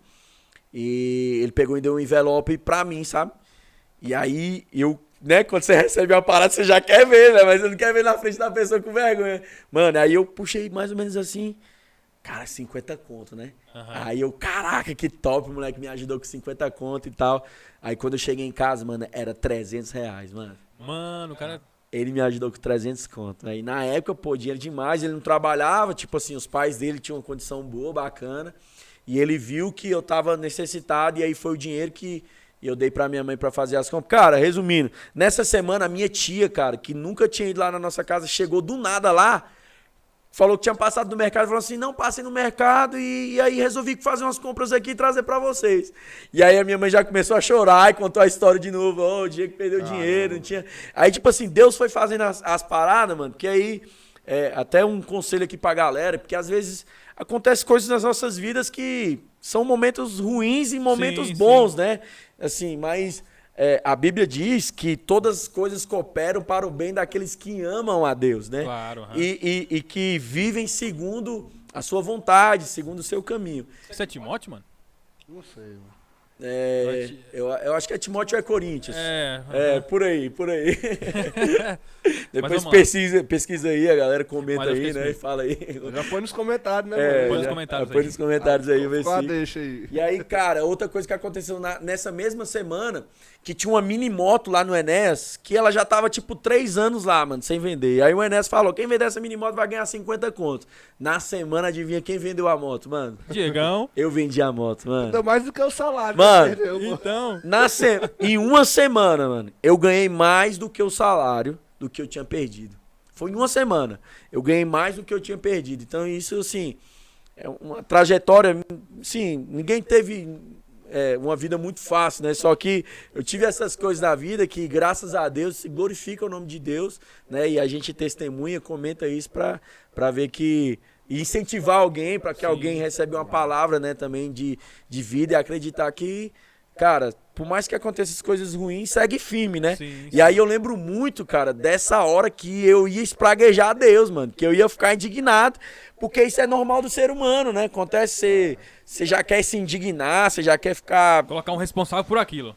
e ele pegou e deu um envelope pra mim, sabe? E aí, eu, né, quando você recebe uma parada, você já quer ver, né? Mas você não quer ver na frente da pessoa com vergonha. Mano, aí eu puxei mais ou menos assim, cara, 50 conto, né? Uhum. Aí eu, caraca, que top, o moleque me ajudou com 50 conto e tal. Aí quando eu cheguei em casa, mano, era R$300, mano. Mano, o cara... Ele me ajudou com 300 conto. Aí na época, pô, dinheiro demais, ele não trabalhava, tipo assim, os pais dele tinham uma condição boa, bacana. E ele viu que eu tava necessitado e aí foi o dinheiro que eu dei pra minha mãe pra fazer as compras. Cara, resumindo, nessa semana a minha tia, cara, que nunca tinha ido lá na nossa casa, chegou do nada lá, falou que tinha passado no mercado, falou assim, não, passei no mercado e aí resolvi fazer umas compras aqui e trazer pra vocês. E aí a minha mãe já começou a chorar e contou a história de novo, o dia que perdeu dinheiro, não tinha... Aí tipo assim, Deus foi fazendo as paradas, mano, que aí, até um conselho aqui pra galera, porque às vezes acontecem coisas nas nossas vidas que são momentos ruins e momentos bons, né? Assim, mas... a Bíblia diz que todas as coisas cooperam para o bem daqueles que amam a Deus, né? Claro. Uhum. E que vivem segundo a sua vontade, segundo o seu caminho. Isso é Timóteo, mano? Não sei, mano. Eu acho que é Timóteo ou é Coríntios. Por aí. Depois pesquisa aí, a galera comenta aí, né? E fala aí. Já põe nos comentários, né, mano? Põe nos comentários aí, vê se... Deixa aí. E aí, cara, outra coisa que aconteceu nessa mesma semana, que tinha uma mini moto lá no Enéas, que ela já tava, tipo, 3 anos lá, mano, sem vender. Aí o Enéas falou, quem vender essa mini moto vai ganhar 50 conto. Na semana, adivinha quem vendeu a moto, mano? Diegão. Eu vendi a moto, mano. Ainda mais do que o salário. Mano, então... Em uma semana, mano, eu ganhei mais do que o salário do que eu tinha perdido. Foi em uma semana. Eu ganhei mais do que eu tinha perdido. Então isso, assim, é uma trajetória... Sim, ninguém teve uma vida muito fácil, né? Só que eu tive essas coisas na vida que, graças a Deus, se glorifica o nome de Deus, né? E a gente testemunha, comenta isso pra ver que... E incentivar alguém, para que alguém receba uma palavra, né, também de vida e acreditar que, cara, por mais que aconteçam coisas ruins, segue firme, né? Sim. E aí eu lembro muito, cara, dessa hora que eu ia espraguejar a Deus, mano, que eu ia ficar indignado, porque isso é normal do ser humano, né? Acontece, você já quer se indignar, você já quer ficar... Colocar um responsável por aquilo.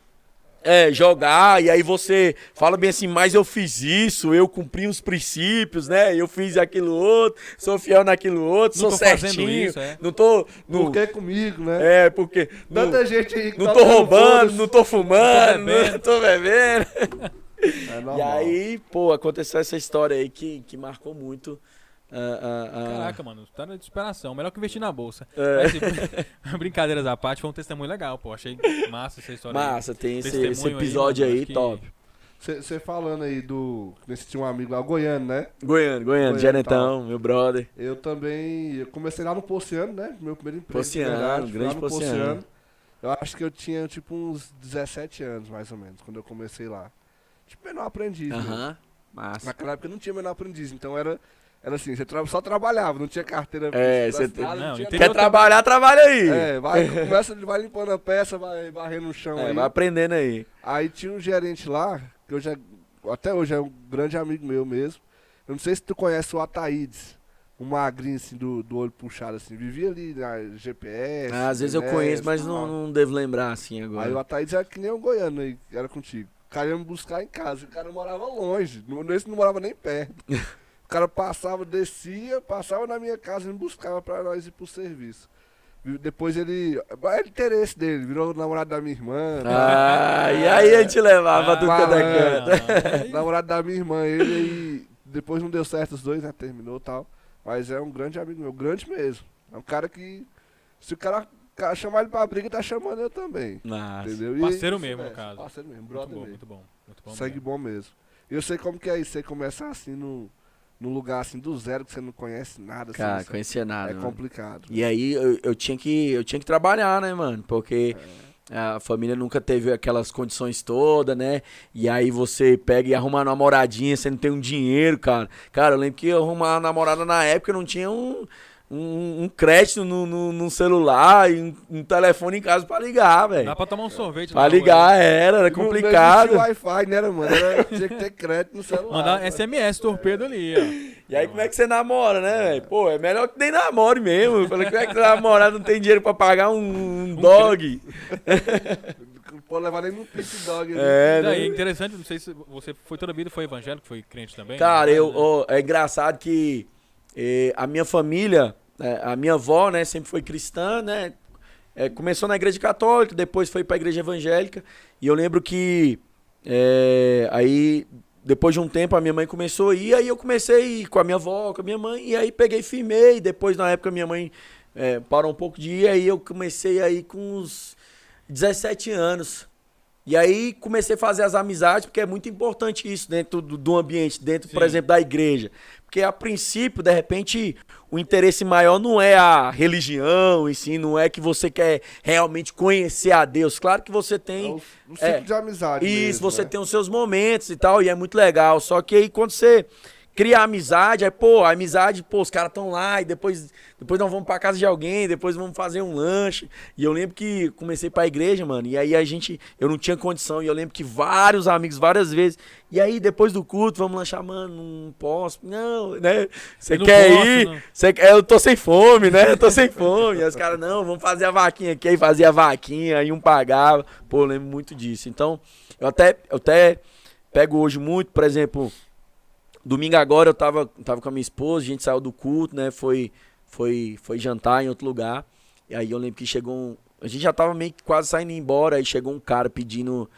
Jogar, e aí você fala bem assim, mas eu fiz isso, eu cumpri os princípios, né? Eu fiz aquilo outro, sou fiel naquilo outro, Não sou tô fazendo certinho. isso, Não tô... Por que comigo, né? Porque... Tanta gente aí que não tá tô dando roubando, foda-se. não tô fumando, não tô bebendo. É normal. E aí, pô, aconteceu essa história aí que marcou muito. Caraca, mano, tá na desesperação. Melhor que investir na bolsa. É. Mas, tipo, brincadeiras à parte, foi um testemunho legal, pô. Achei massa essa história. Massa, tem esse Testemunho episódio mano, aí, acho que- top. Você falando aí nesse tinha um amigo lá, Goiano, né? Goiano, Genetão, meu brother. Eu comecei lá no Ponciano, né? Meu primeiro emprego. de Ponciano, verdade, grande lá no Ponciano. Eu acho que eu tinha, tipo, uns 17 anos, mais ou menos, quando eu comecei lá. Tipo, menor aprendiz, né? Aham, massa. Naquela época não tinha menor aprendiz, então era assim, você só trabalhava, não tinha carteira. Você assinada, não, tinha entendeu? Quer trabalhar, trabalha aí. vai limpando a peça, vai varrendo o chão aí. Vai aprendendo aí. Aí tinha um gerente lá, que até hoje é um grande amigo meu mesmo. Eu não sei se tu conhece o Ataídes. um magrinho assim do olho puxado assim, vivia ali na GPS. Às vezes eu conheço, mas não devo lembrar assim agora. Aí o Ataídes era que nem um goiano aí, era contigo. O cara ia me buscar em casa, o cara morava longe, esse não morava nem perto. O cara passava, descia, passava na minha casa e me buscava pra nós ir pro serviço. Depois ele. É o interesse dele, virou namorado da minha irmã. E aí a gente levava tudo que é canto. Namorado da minha irmã, ele aí. Depois não deu certo os dois, né? Terminou e tal. Mas é um grande amigo meu, grande mesmo. É um cara que. Se o cara chamar ele pra briga, tá chamando eu também. Nossa. Entendeu? Parceiro mesmo, no caso. Parceiro mesmo, brother mesmo. Muito bom. Sangue mesmo. bom mesmo. E eu sei como que é isso, você começar assim num lugar assim do zero, que você não conhece nada. Cara, assim, conhecia nada. É mano. complicado. E aí eu tinha que trabalhar, né, mano? Porque a família nunca teve aquelas condições todas, né? E aí você pega e arruma uma namoradinha, você não tem um dinheiro, cara. Cara, eu lembro que eu arrumar uma namorada na época, eu não tinha um crédito no celular e um telefone em casa pra ligar, velho. Dá pra tomar um sorvete. Pra ligar era complicado. Não existia Wi-Fi, né, mano? Tinha que ter crédito no celular. Mandar SMS, torpedo ali, ó. E aí como é que você namora, né, velho? Pô, é melhor que nem namore mesmo. Eu falei, como é que você namora, não tem dinheiro pra pagar um dog? Não pode levar nem no pit dog. É interessante, não sei se você foi toda a vida, foi evangélico, foi crente também? Cara, é engraçado que a minha família, a minha avó, né, sempre foi cristã, né? Começou na igreja católica, depois foi pra igreja evangélica. E eu lembro que aí, depois de um tempo, a minha mãe começou a ir, aí eu comecei a ir com a minha avó, com a minha mãe, e aí peguei e firmei. Depois, na época, minha mãe parou um pouco de ir, aí eu comecei a ir com uns 17 anos. E aí comecei a fazer as amizades, porque é muito importante isso dentro do ambiente, dentro, por exemplo, da igreja. Porque a princípio, de repente, o interesse maior não é a religião, e sim, não é que você quer realmente conhecer a Deus. Claro que você tem... um ciclo de amizade Isso, mesmo, você né? tem os seus momentos e tal, e é muito legal. Só que aí quando você cria amizade, aí, a amizade, os caras estão lá, e depois nós vamos pra casa de alguém, depois vamos fazer um lanche. E eu lembro que comecei pra igreja, mano, e aí eu não tinha condição, e eu lembro que vários amigos, várias vezes, e aí depois do culto, vamos lanchar, mano, não posso, não, né? Você quer ir? Eu tô sem fome, né? Eu tô sem fome. E aí os caras, não, vamos fazer a vaquinha aqui, aí fazia a vaquinha, aí um pagava. Pô, eu lembro muito disso. Então, eu até pego hoje muito, por exemplo... Domingo agora eu tava com a minha esposa, a gente saiu do culto, né? Foi jantar em outro lugar. E aí eu lembro que chegou a gente já tava meio que quase saindo embora, aí chegou um cara pedindo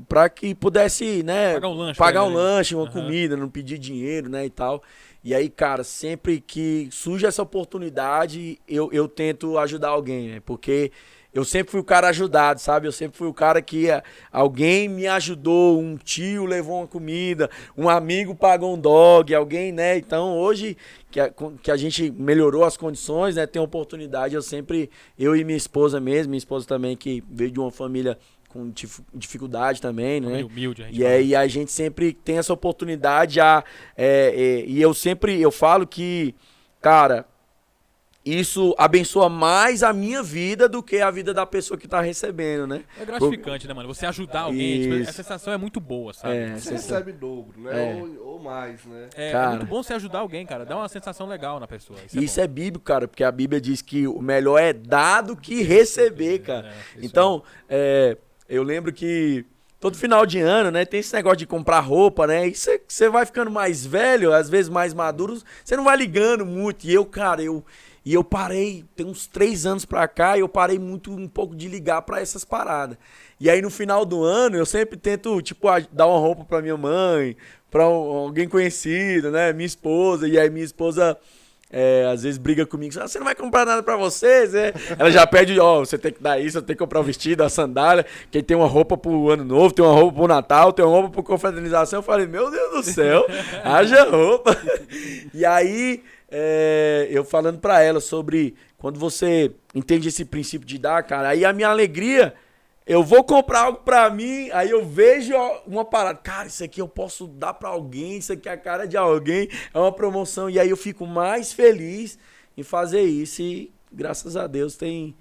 pra que pudesse, né? Pagar um lanche, uma comida, não pedir dinheiro, né? E tal. E aí, cara, sempre que surge essa oportunidade, eu tento ajudar alguém, né? Porque... eu sempre fui o cara ajudado, sabe? Eu sempre fui o cara que alguém me ajudou, um tio levou uma comida, um amigo pagou um dog, alguém, né? Então, hoje que a gente melhorou as condições, né? Tem oportunidade, eu e minha esposa mesmo, minha esposa também que veio de uma família com dificuldade também, né? Humilde, e aí a gente sempre tem essa oportunidade, e eu falo que, cara... isso abençoa mais a minha vida do que a vida da pessoa que tá recebendo, né? É gratificante, né, mano? Você ajudar alguém, tipo, a sensação é muito boa, sabe? Você recebe dobro, né? Ou mais, né? É muito bom você ajudar alguém, cara. Dá uma sensação legal na pessoa. Isso é bíblico, cara, porque a Bíblia diz que o melhor é dar do que receber, cara. Então, eu lembro que todo final de ano, né, tem esse negócio de comprar roupa, né? E você vai ficando mais velho, às vezes mais maduro, você não vai ligando muito. E eu parei, tem uns 3 anos pra cá, eu parei um pouco de ligar pra essas paradas. E aí no final do ano, eu sempre tento, tipo, dar uma roupa pra minha mãe, pra alguém conhecido, né, minha esposa. E aí minha esposa, às vezes briga comigo, você não vai comprar nada pra vocês, né? Ela já pede, você tem que dar isso, eu tenho que comprar o vestido, a sandália, quem tem uma roupa pro ano novo, tem uma roupa pro Natal, tem uma roupa pro confraternização. Eu falei, meu Deus do céu, haja roupa. E aí... eu falando pra ela sobre quando você entende esse princípio de dar, cara, aí a minha alegria, eu vou comprar algo pra mim, aí eu vejo uma parada, cara, isso aqui eu posso dar pra alguém, isso aqui é a cara de alguém, é uma promoção, e aí eu fico mais feliz em fazer isso, e graças a Deus tem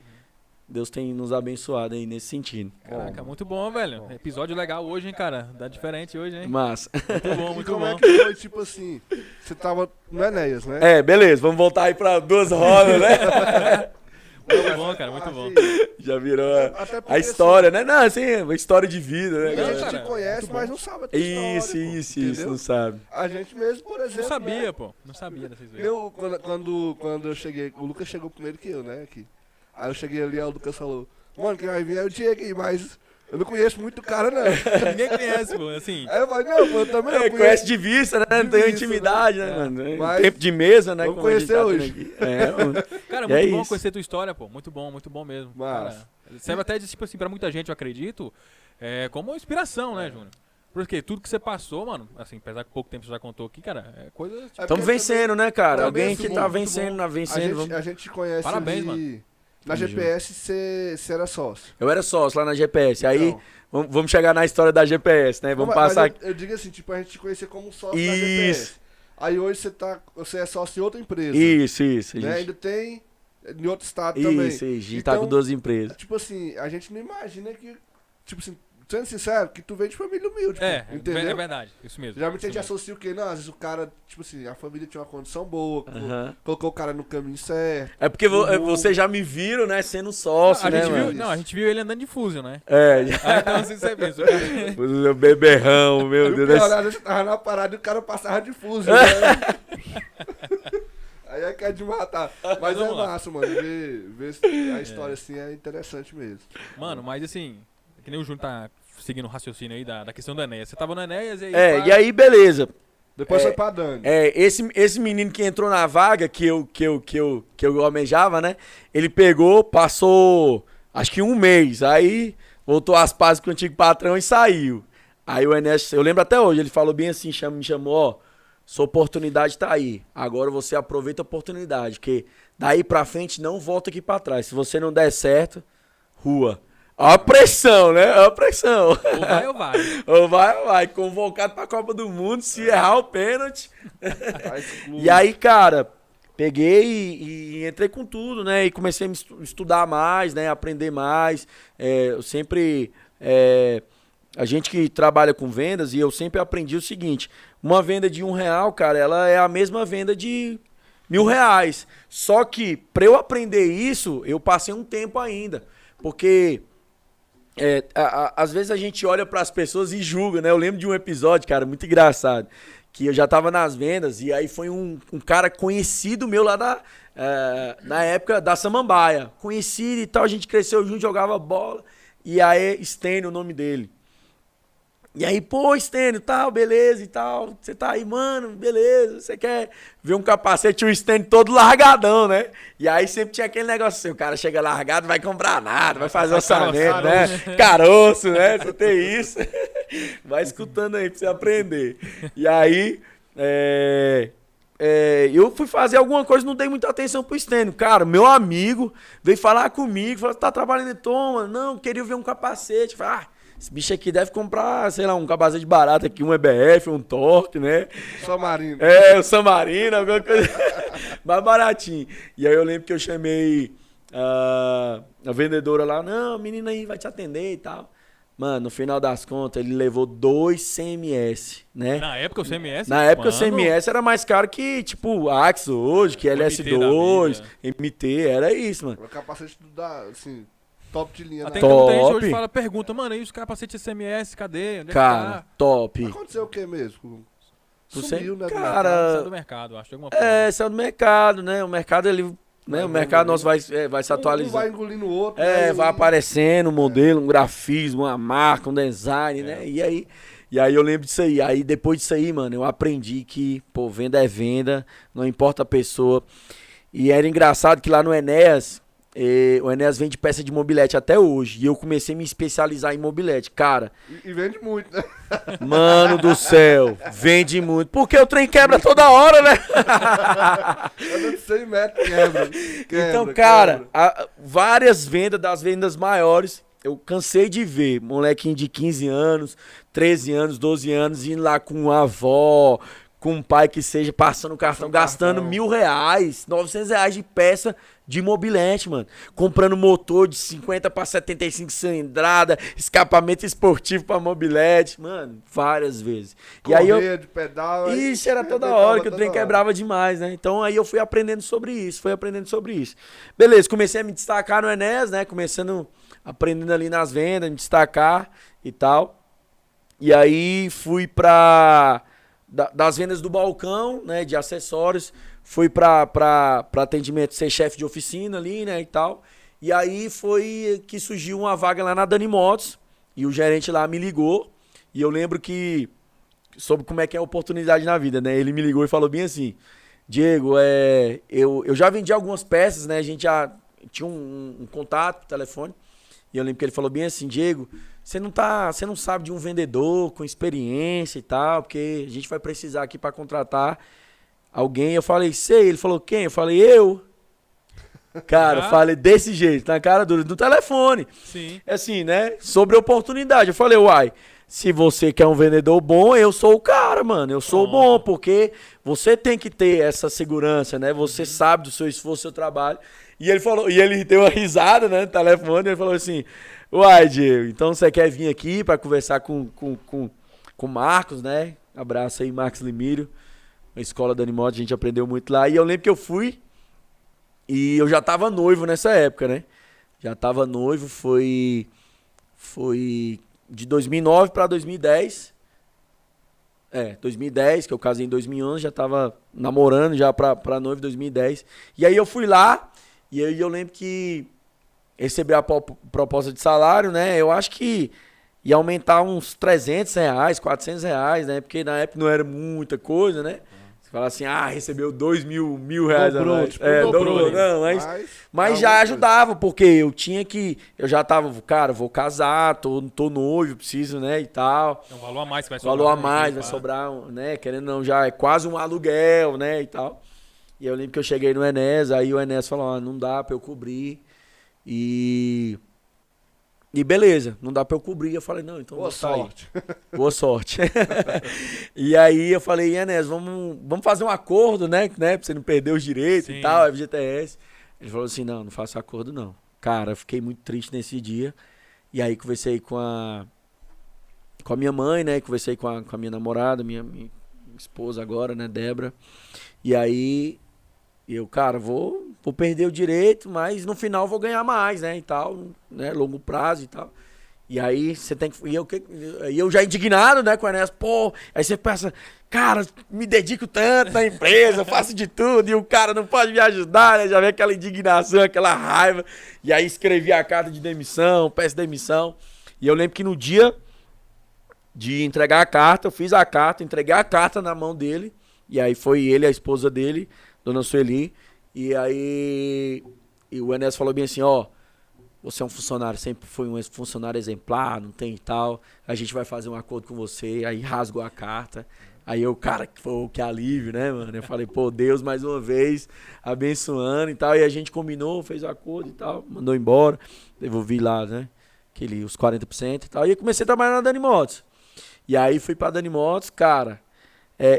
Deus tem nos abençoado aí nesse sentido. Caraca, muito bom, velho. Episódio legal hoje, hein, cara. Dá diferente hoje, hein? Massa. Muito bom, E muito como bom. é que foi, tipo assim, você tava no Enéas, né? Beleza, vamos voltar aí pra 2 rodas, né? Muito bom, cara, muito bom. Já virou Até porque, a história, né? Não, assim, uma história de vida, né? assim, a galera? gente cara, te conhece, muito mas bom. não sabe a tua história, Isso, pô, isso, entendeu? não sabe. A gente mesmo, por exemplo, Não né? sabia, pô. Não sabia dessas vezes. Eu, quando eu cheguei, o Lucas chegou primeiro que eu, né, aqui. Aí eu cheguei ali, aí o Lucas falou, mano, quem vai vir é o Diego aí, mas eu não conheço muito o cara, não. Ninguém conhece, pô. Assim, Aí eu falei, não, pô, eu também não Conhece de vista, né? Não De tem vista, intimidade, né, né? mano? Mas Tempo de mesa, né? vamos como a gente conhecer tendo hoje. aqui. Mano. cara, E é muito bom isso. conhecer tua história, pô. Muito bom mesmo. Mas- Cara, serve até, tipo assim, pra muita gente, eu acredito, como inspiração, né, Júnior? Porque tudo que você passou, mano, assim, apesar que pouco tempo você já contou aqui, cara, é coisa... Tipo, É Estamos porque vencendo, né, cara? também Alguém é que muito tá bom, vencendo, a gente te conhece Parabéns, ali, mano. na Tamo GPS você era sócio. Eu era sócio lá na GPS. Aí, Então, vamos chegar na história da GPS, né? Vamos mas passar. eu digo assim, tipo, a gente te conhecia como sócio da Isso. GPS. Aí hoje você é sócio em outra empresa. Isso. Né? Gente. Ainda tem em outro estado também. Isso, a gente tá Então, com 12 empresas. Tipo assim, a gente não imagina que, tipo assim, sendo sincero, que tu vem de família humilde, pô, entendeu? é verdade, isso mesmo. Geralmente a gente isso mesmo. associa o quê? Não, às vezes o cara, tipo assim, a família tinha uma condição boa, Aham. colocou o cara no caminho certo. É porque Uhum. vocês já me viram, né? Sendo sócio, a né, gente mano? viu, não, a gente viu ele andando de Fusion, né? É, Aí, então, assim, você pensa, o cara- o meu beberrão, E meu o Deus. pior, às vezes você tava na parada e o cara passava de fuso, né? Aí é que é de matar. Mas é vamos lá. massa, mano. Ver a história assim é interessante mesmo. Mano, mas assim, que nem o Júnior tá seguindo o raciocínio aí da questão do Enéas. Você tava no Enéas e aí... pá, E aí, beleza. Depois É, foi pra Dani. Esse menino que entrou na vaga que eu almejava, né? Ele pegou, passou acho que 1 mês. Aí voltou às pazes com o antigo patrão e saiu. Aí o Enéas, eu lembro até hoje, ele falou bem assim, me chamou, ó, sua oportunidade tá aí. Agora você aproveita a oportunidade, porque daí pra frente não volta aqui pra trás. Se você não der certo, rua. Ó a pressão, né? Ó a pressão. Ou vai ou vai. Ou vai. Convocado pra Copa do Mundo, se errar o pênalti. Faz clube. E aí, cara, peguei e entrei com tudo, né? E comecei a estudar mais, né? Aprender mais. Eu sempre... a gente que trabalha com vendas, e eu sempre aprendi o seguinte. Uma venda de R$1, cara, ela é a mesma venda de R$1.000. Só que, pra eu aprender isso, eu passei um tempo ainda. Porque... às vezes a gente olha pras pessoas e julga, né? Eu lembro de um episódio, cara, muito engraçado, que eu já tava nas vendas e aí foi um cara conhecido meu lá na época da Samambaia. Conhecido e tal, a gente cresceu junto, jogava bola. E aí, Stênio, o nome dele. E aí, pô, Stênio, tal, beleza e tal. Você tá aí, mano, beleza. Você quer ver um capacete, o Stênio todo largadão, né? E aí sempre tinha aquele negócio assim, o cara chega largado, não vai comprar nada, vai fazer orçamento, né? Caroço, né? Você tem isso. Vai escutando aí pra você aprender. E aí, eu fui fazer alguma coisa, não dei muita atenção pro Stênio. Cara, meu amigo veio falar comigo, falou, tá trabalhando em Toma? Não, queria ver um capacete. Eu falei, esse bicho aqui deve comprar, sei lá, um capacete barato aqui, um EBF, um Torque, né? Só Marino. O Samarino, alguma coisa mais baratinho. E aí eu lembro que eu chamei a vendedora lá, não, a menina aí vai te atender e tal. Mano, no final das contas, ele levou 2 CMS, né? Na época o CMS... Na época o mano, CMS era mais caro que, tipo, Axo hoje, que LS2, MT, era isso, mano. O capacete assim, top de linha. Até né? então muita gente Top. hoje pergunta, mano, e os capacetes CMS, cadê? Onde é Cara, top. Aconteceu o que mesmo? Tu Sumiu, né? do cara, mercado. Saiu do mercado, acho, de alguma forma. Saiu do mercado, né? O mercado, ele... Né? O mercado nosso vai se Um vai atualizando. engolindo o outro. né? Vai aparecendo um modelo, um grafismo, uma marca, um design, né? E aí eu lembro disso aí. Aí depois disso aí, mano, eu aprendi que, pô, venda é venda, não importa a pessoa. E era engraçado que lá no Enéas, o Enéas vende peça de mobilete até hoje. E eu comecei a me especializar em mobilete. Cara, E vende muito, né? mano do céu, vende muito. Porque o trem quebra toda hora, né? Anda de 100 metros, quebra. Então, cara, várias vendas, das vendas maiores, eu cansei de ver molequinho de 15 anos, 13 anos, 12 anos, indo lá com a avó, com um pai que seja passando o cartão, gastando R$1.000, R$900 de peça de mobilete, mano. Comprando motor de 50 para 75 cilindrada, escapamento esportivo para mobilete, mano, várias vezes. E aí de pedal. Isso era toda hora que o trem quebrava demais, né? Então aí eu fui aprendendo sobre isso, Beleza, comecei a me destacar no Enéas, né? Aprendendo ali nas vendas, me destacar e tal. E aí fui das vendas do balcão, né, de acessórios, fui pra atendimento, ser chefe de oficina ali, né, e tal. E aí foi que surgiu uma vaga lá na Dani Motos, e o gerente lá me ligou, e eu lembro que, sobre como é que é a oportunidade na vida, né, ele me ligou e falou bem assim, Diego, eu já vendi algumas peças, né, a gente já tinha um contato, telefone, e eu lembro que ele falou bem assim, Diego, você não sabe de um vendedor com experiência e tal, porque a gente vai precisar aqui para contratar alguém. Eu falei, sei. Ele falou, quem? Eu falei, eu. Cara, eu falei desse jeito, na cara dura, no telefone. Sim. Assim, né? Sobre oportunidade. Eu falei, uai, se você quer um vendedor bom, eu sou o cara, mano. Eu sou bom, porque você tem que ter essa segurança, né? Você sabe do seu esforço, do seu trabalho. E ele falou, e ele deu uma risada, né, no telefone, ele falou assim, uai, Diego, então você quer vir aqui para conversar com o Marcos, né? Abraço aí, Marcos Limírio, a escola da Animoto, a gente aprendeu muito lá. E eu lembro que eu fui e eu já tava noivo nessa época, né? Já tava noivo, foi de 2009 para 2010. 2010, que eu casei em 2011, já tava namorando já pra noivo em 2010. E aí eu fui lá e aí eu lembro que recebi a proposta de salário, né? Eu acho que ia aumentar uns R$300, R$400, né? Porque na época não era muita coisa, né? Você fala assim, recebeu R$2.000 a mais. Dobrou. Não, mas já ajudava, porque eu já tava, cara, vou casar, tô noivo, preciso, né, e tal. É um valor a mais que vai sobrar. Valor a mais, vai sobrar, né, querendo ou não, já é quase um aluguel, né, e tal. E eu lembro que eu cheguei no Enéas, aí o Enéas falou, não dá pra eu cobrir. E beleza, não dá pra eu cobrir. Eu falei, não, então boa vou sair. Sorte. Boa sorte. E aí eu falei, Enéas, vamos fazer um acordo, né? Pra você não perder os direitos. Sim. E tal, FGTS. Ele falou assim, não faço acordo não. Cara, eu fiquei muito triste nesse dia. E aí conversei com a minha mãe, né? Conversei com a minha namorada, minha esposa agora, né, Débora. E aí eu, cara, vou perder o direito, mas no final vou ganhar mais, né, e tal, né, longo prazo e tal. E aí você tem que... E eu já indignado, né, com a Enéas, aí você pensa, cara, me dedico tanto na empresa, faço de tudo, e o cara não pode me ajudar, né, já vem aquela indignação, aquela raiva. E aí escrevi a carta de demissão, peço demissão. E eu lembro que no dia de entregar a carta, eu fiz a carta, entreguei a carta na mão dele, e aí foi ele, a esposa dele, Dona Sueli, e aí o Enéas falou bem assim, você é um funcionário, sempre foi um funcionário exemplar, não tem e tal, a gente vai fazer um acordo com você, aí rasgou a carta, aí eu, cara, que alívio, né, mano, eu falei, Deus mais uma vez abençoando e tal, e a gente combinou, fez o acordo e tal, mandou embora, devolvi lá, né, os 40% e tal, e aí comecei a trabalhar na Dani Motos, e aí fui pra Dani Motos, cara,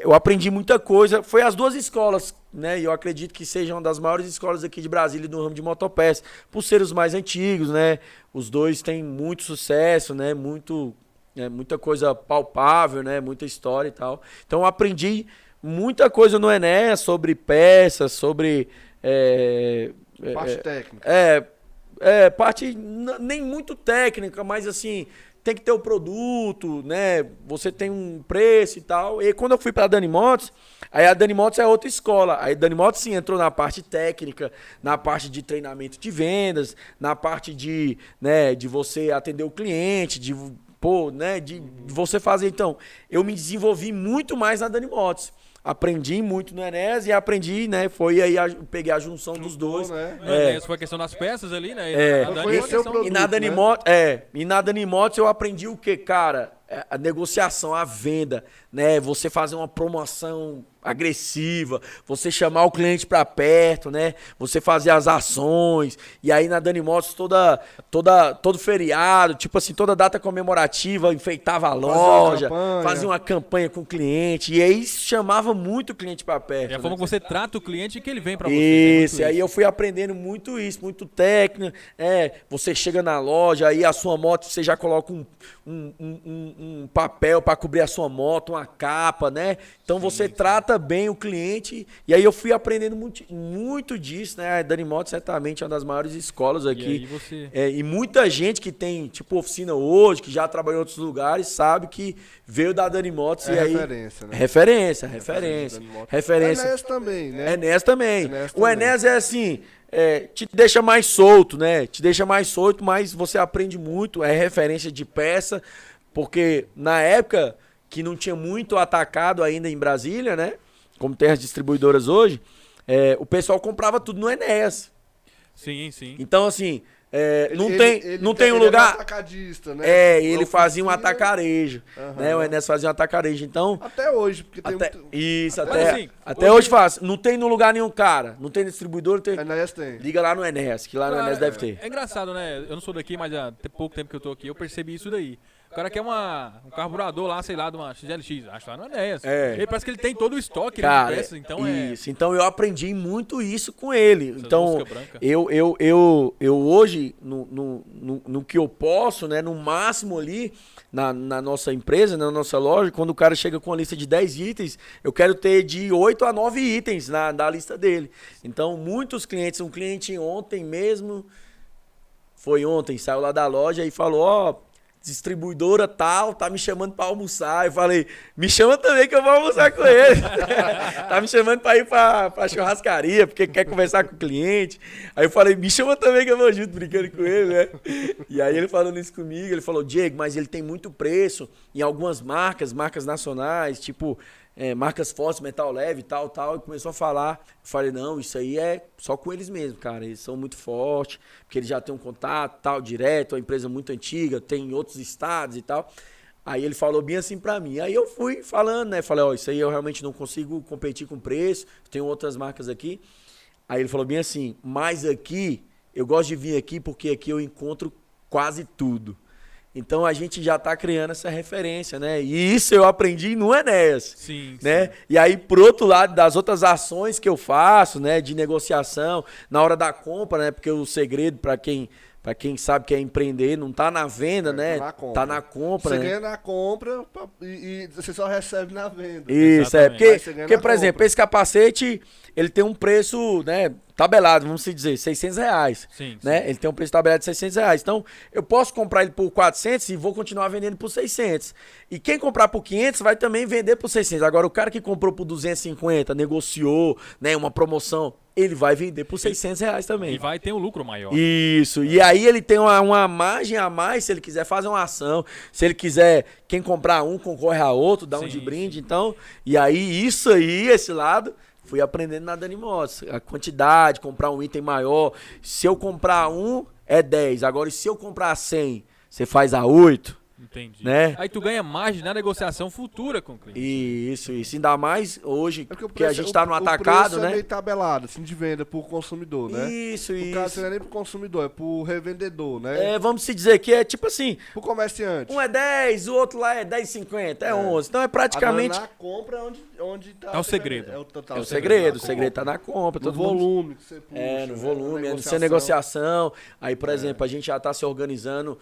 eu aprendi muita coisa, foi as duas escolas, né, e eu acredito que sejam uma das maiores escolas aqui de Brasília no ramo de motopeças, por ser os mais antigos, né, os dois têm muito sucesso, né, muita coisa palpável, né, muita história e tal, então eu aprendi muita coisa no Enéas sobre peças, sobre... parte técnica. Parte nem muito técnica, mas assim... Tem que ter o produto, né? Você tem um preço e tal. E quando eu fui para a Dani Motos, aí a Dani Motos é outra escola. Aí a Dani Motos sim entrou na parte técnica, na parte de treinamento de vendas, na parte de, né, de você atender o cliente, de você fazer. Então, eu me desenvolvi muito mais na Dani Motos. Aprendi muito no Enéas e aprendi, né? Foi aí, peguei a junção dos dois. Né? Essa foi a questão das peças ali, né? E na Dani Motos eu aprendi o que, cara? A negociação, a venda, né? Você fazer uma promoção agressiva, você chamar o cliente para perto, né? Você fazer as ações. E aí na Dani Motos todo feriado, tipo assim, toda data comemorativa, enfeitava a loja, fazia uma campanha com o cliente. E aí chamava muito o cliente para perto. É a forma que você trata o cliente e que ele vem para você. Isso, e aí eu fui aprendendo muito isso, muito técnica. Você chega na loja, aí a sua moto, você já coloca um papel para cobrir a sua moto, uma capa, né? Então você trata bem o cliente. E aí eu fui aprendendo muito disso, né? A Dani Motos certamente é uma das maiores escolas aqui. E muita gente que tem, tipo, oficina hoje, que já trabalhou em outros lugares, sabe que veio da Dani Motos e aí... referência, né? Referência. O Enéas também, né? Enéas também. O Enéas é assim... te deixa mais solto, né? Te deixa mais solto, mas você aprende muito, é referência de peça, porque na época que não tinha muito atacado ainda em Brasília, né? Como tem as distribuidoras hoje, o pessoal comprava tudo no Enéas. Sim. Então, assim, não tem um lugar... Ele atacadista, né? Ele fazia um atacarejo, né? O Enéas fazia um atacarejo, então... Até hoje, porque tem muito... Isso, assim, até hoje faz. Não tem no lugar nenhum, cara. Não tem distribuidor, tem... Enéas tem. Liga lá no Enéas, que lá no Enéas deve ter. É engraçado, né? Eu não sou daqui, mas há pouco tempo que eu tô aqui, eu percebi isso daí. O cara quer um carburador lá, sei lá, de uma XLX, acho lá no Enéas. Ele parece que ele tem todo o estoque, cara, de peças, então isso. Então eu aprendi muito isso com ele. Então eu hoje, no que eu posso, né, no máximo ali, na nossa empresa, na nossa loja, quando o cara chega com uma lista de 10 itens, eu quero ter de 8 a 9 itens na lista dele. Então muitos clientes, um cliente ontem mesmo, saiu lá da loja e falou, distribuidora tal, tá me chamando pra almoçar. Eu falei, me chama também que eu vou almoçar com ele. Tá me chamando pra ir pra churrascaria, porque quer conversar com o cliente. Aí eu falei, me chama também que eu vou junto, brincando com ele, né? E aí ele falando isso comigo, ele falou, Diego, mas ele tem muito preço em algumas marcas nacionais, tipo... marcas fortes, metal leve, tal, e começou a falar. Eu falei, não, isso aí é só com eles mesmo, cara, eles são muito fortes, porque eles já têm um contato, tal, direto, uma empresa muito antiga, tem em outros estados e tal. Aí ele falou bem assim pra mim, aí eu fui falando, né, falei, isso aí eu realmente não consigo competir com preço, tenho outras marcas aqui. Aí ele falou bem assim, mas aqui, eu gosto de vir aqui porque aqui eu encontro quase tudo. Então a gente já tá criando essa referência, né? E isso eu aprendi no Enéas. Sim. E aí, por outro lado, das outras ações que eu faço, né? De negociação, na hora da compra, né? Porque o segredo, para quem sabe que é empreender, não tá na venda, né? Tá na compra. Você ganha na compra e você só recebe na venda. Isso, porque por exemplo, esse capacete, ele tem um preço, né? Tabelado, vamos dizer, R$600. Né? Ele tem um preço tabelado de R$600. Então, eu posso comprar ele por 400 e vou continuar vendendo por 600. E quem comprar por 500 vai também vender por 600. Agora, o cara que comprou por 250, negociou, né, uma promoção, ele vai vender por R$600 também. E vai ter um lucro maior. Isso. E aí ele tem uma margem a mais se ele quiser fazer uma ação. Se ele quiser, quem comprar um concorre a outro, dá um de brinde. Então, e aí isso aí, esse lado... Fui aprendendo na Dani Motos. A quantidade, comprar um item maior. Se eu comprar um, é 10. Agora, se eu comprar 100, você faz a 8. Entendi. Né? Aí tu ganha margem na negociação futura com o cliente. Isso. Ainda mais hoje, porque a gente tá no atacado, o preço né? É meio tabelado, assim, de venda pro consumidor, né? Isso. No caso, não é nem pro consumidor, é pro revendedor, né? Vamos se dizer que é tipo assim... Pro comerciante. Um é 10, o outro lá é 10,50, é 11. Então é praticamente... Agora, na compra onde tá... É o segredo. É o segredo. O segredo tá na compra. No volume que você puxa. No volume, no seu negociação. Aí, por exemplo, a gente já tá se organizando...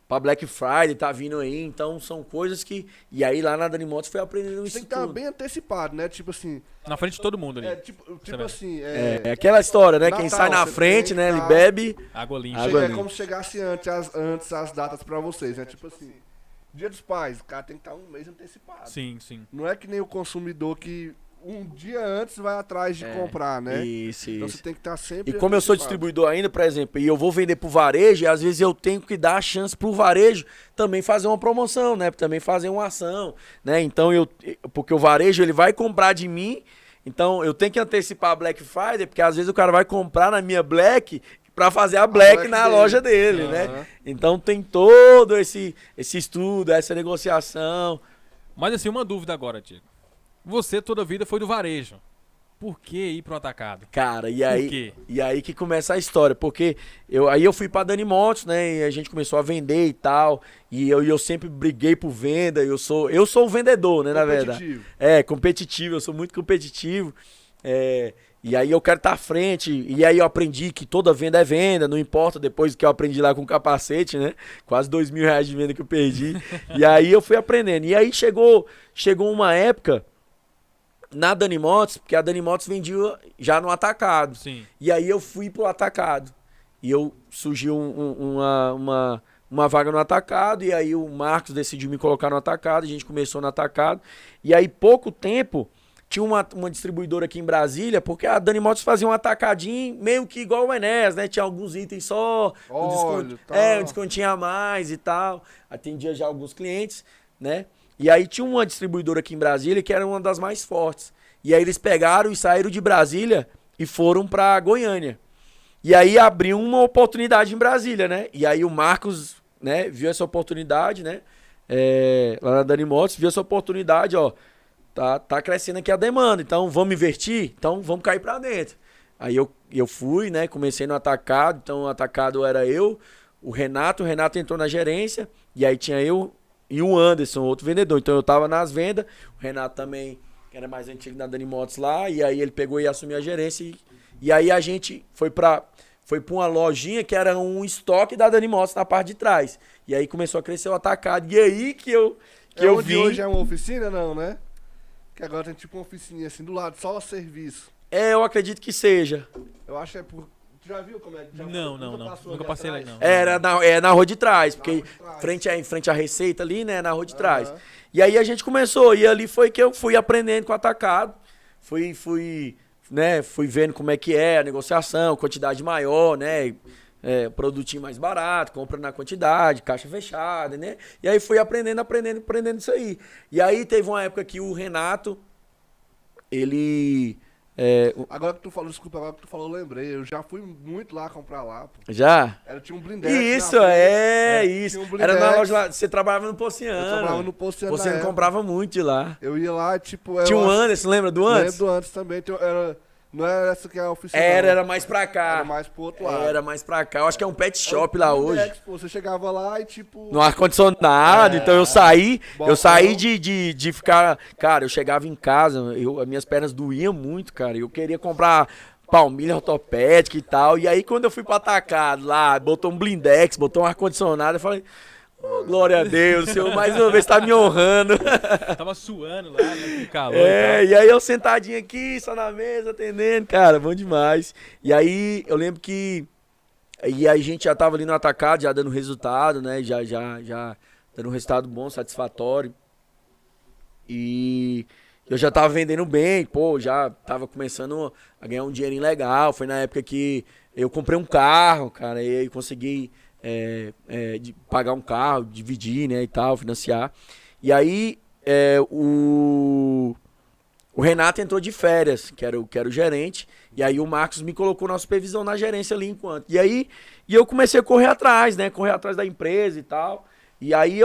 Pra Black Friday, tá vindo aí, então são coisas que... E aí lá na Dani Motos foi aprendendo isso. Tem que estar bem antecipado, né? Tipo assim... Na frente de todo mundo ali. Tipo assim... É aquela história, né? Natal, quem sai na frente, né? Ele tá... bebe... Água limpa. É como se chegasse antes as datas pra vocês, né? Tipo assim... Dia dos Pais, o cara tem que estar um mês antecipado. Sim. Não é que nem o consumidor que... Um dia antes vai atrás de comprar, né? Isso. Então você tem que estar sempre... E como eu sou distribuidor ainda, por exemplo, e eu vou vender pro varejo, e às vezes eu tenho que dar a chance pro varejo também fazer uma promoção, né? Também fazer uma ação, né? Então, porque o varejo, ele vai comprar de mim, então eu tenho que antecipar a Black Friday, porque às vezes o cara vai comprar na minha Black para fazer a Black na loja dele, né? Então tem todo esse estudo, essa negociação. Mas assim, uma dúvida agora, Diego. você toda a vida foi do varejo. Por que ir pro atacado? Cara, Por quê? e aí que começa a história, porque aí eu fui pra Dani Motos, né, e a gente começou a vender e tal, e eu sempre briguei por venda, eu sou o vendedor, né, na verdade. Competitivo. Competitivo, eu sou muito competitivo, e aí eu quero estar à frente, e aí eu aprendi que toda venda é venda, não importa depois que eu aprendi lá com o capacete, né, quase R$ 2.000 de venda que eu perdi, e aí eu fui aprendendo, e aí chegou uma época na Dani Motos, porque a Dani Motos vendia já no atacado. Sim. E aí eu fui pro atacado. E surgiu uma vaga no atacado, e aí o Marcos decidiu me colocar no atacado, a gente começou no atacado. E aí, pouco tempo, tinha uma distribuidora aqui em Brasília, porque a Dani Motos fazia um atacadinho meio que igual o Enéas, né? Tinha alguns itens só, Óleo, um descontinho a mais e tal. Atendia já alguns clientes, né? E aí tinha uma distribuidora aqui em Brasília que era uma das mais fortes. E aí eles pegaram e saíram de Brasília e foram pra Goiânia. E aí abriu uma oportunidade em Brasília, né? E aí o Marcos, né, viu essa oportunidade, né? Lá na Dani Motos, viu essa oportunidade, ó. Tá crescendo aqui a demanda, então vamos invertir? Então vamos cair pra dentro. Aí eu fui, né? Comecei no atacado, então o atacado era eu, o Renato entrou na gerência, e aí tinha eu e o Anderson, outro vendedor. Então eu tava nas vendas, o Renato também, que era mais antigo na Dani Motos lá, e aí ele pegou e assumiu a gerência. E aí a gente foi pra uma lojinha que era um estoque da Dani Motos na parte de trás. E aí começou a crescer o atacado. E aí que eu onde vi. Hoje é uma oficina, não, né? Que agora tem tipo uma oficininha assim do lado, só o serviço. Eu acredito que seja. Eu acho que é por... Tu já viu como é que... Não. Nunca passei lá, não. Era na rua de trás, porque rua de trás. em frente à Receita ali, né, na rua de trás. E aí a gente começou, e ali foi que eu fui aprendendo com o atacado, fui vendo como é que é a negociação, quantidade maior, né, produtinho mais barato, compra na quantidade, caixa fechada, né, e aí fui aprendendo isso aí. E aí teve uma época que o Renato, ele... Agora que tu falou, desculpa, agora que tu falou, eu lembrei. Eu já fui muito lá comprar lá, pô. Já? Tinha um blindex. Isso, isso. Tinha um Era na blindex. loja lá. Você trabalhava no Pociano. Eu trabalhava no Pociano. Você comprava muito de lá. Eu ia lá, tipo... Tinha o Anderson, lembra do Anderson? Lembro do Anderson também. Não era essa que é a oficina. Era mais pra cá. Era mais pro outro lado. Era mais pra cá. Eu acho que é um pet shop lá hoje. Pô, você chegava lá e tipo... No ar-condicionado. Então eu saí de ficar... Cara, eu chegava em casa, as minhas pernas doíam muito, cara. Eu queria comprar palmilha ortopédica e tal. E aí quando eu fui pro atacado lá, botou um blindex, botou um ar-condicionado, eu falei... Oh, glória a Deus, o Senhor mais uma vez tá me honrando. Tava suando lá, né, com calor e e aí eu sentadinho aqui, só na mesa, atendendo, cara, bom demais. E aí eu lembro que a gente já tava ali no atacado, já dando resultado, né, já dando um resultado bom, satisfatório. E eu já tava vendendo bem, pô, já tava começando a ganhar um dinheirinho legal. Foi na época que eu comprei um carro, cara, e aí consegui... de pagar um carro, dividir, né, e tal, financiar. E aí o Renato entrou de férias, que era o gerente, e aí o Marcos me colocou na supervisão na gerência ali enquanto. E eu comecei a correr atrás, né, correr atrás da empresa e tal. E aí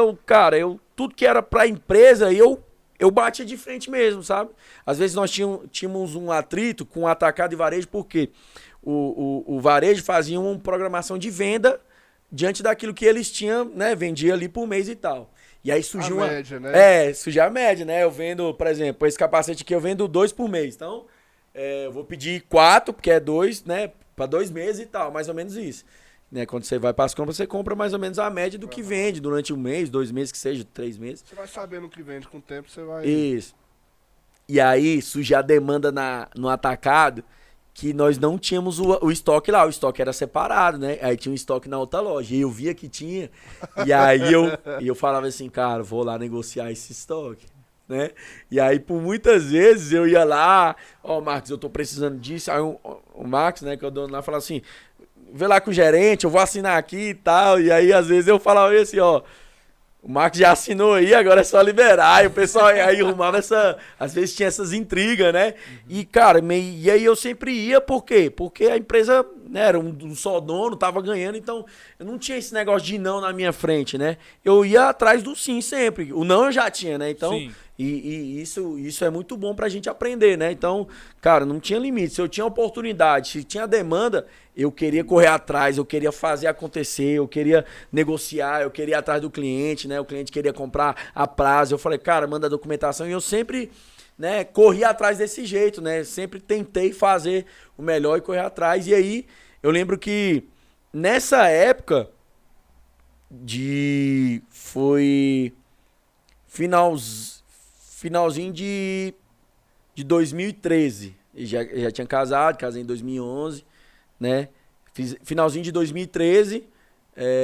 tudo que era pra empresa, eu batia de frente mesmo, sabe? Às vezes nós tínhamos um atrito com o atacado e varejo, porque o varejo fazia uma programação de venda diante daquilo que eles tinham, né, vendia ali por mês e tal. E aí surgiu a média, né? Surgiu a média, né? Eu vendo, por exemplo, esse capacete aqui eu vendo 2 por mês. Então, eu vou pedir 4, porque é 2, né, para 2 meses e tal, mais ou menos isso. Né, quando você vai para as compras, você compra mais ou menos a média do que vende durante 1 mês, 2 meses, que seja, 3 meses. Você vai sabendo o que vende com o tempo, você vai... Isso. E aí surgiu a demanda no atacado, que nós não tínhamos o estoque lá, o estoque era separado, né? Aí tinha um estoque na outra loja, e eu via que tinha, e aí eu falava assim, cara, vou lá negociar esse estoque, né? E aí, por muitas vezes, eu ia lá, Marcos, eu tô precisando disso, aí o Marcos, né, que é o dono lá, falava assim, vê lá com o gerente, eu vou assinar aqui e tal, e aí, às vezes, eu falava assim, o Marcos já assinou aí, agora é só liberar. E o pessoal aí arrumava às vezes tinha essas intrigas, né? E, cara, e aí eu sempre ia, por quê? Porque a empresa né, era um só dono, tava ganhando, então eu não tinha esse negócio de não na minha frente, né? Eu ia atrás do sim sempre. O não eu já tinha, né? Então, Sim. e isso é muito bom pra gente aprender, né? Então, cara, não tinha limite. Se eu tinha oportunidade, se tinha demanda, eu queria correr atrás, eu queria fazer acontecer, eu queria negociar, eu queria ir atrás do cliente, né? O cliente queria comprar a prazo. Eu falei, cara, manda a documentação. E eu sempre, né, corri atrás desse jeito, né? Sempre tentei fazer o melhor e correr atrás. E aí, eu lembro que nessa época foi finalzinho de 2013. Já tinha casado, casei em 2011, né? Finalzinho de 2013,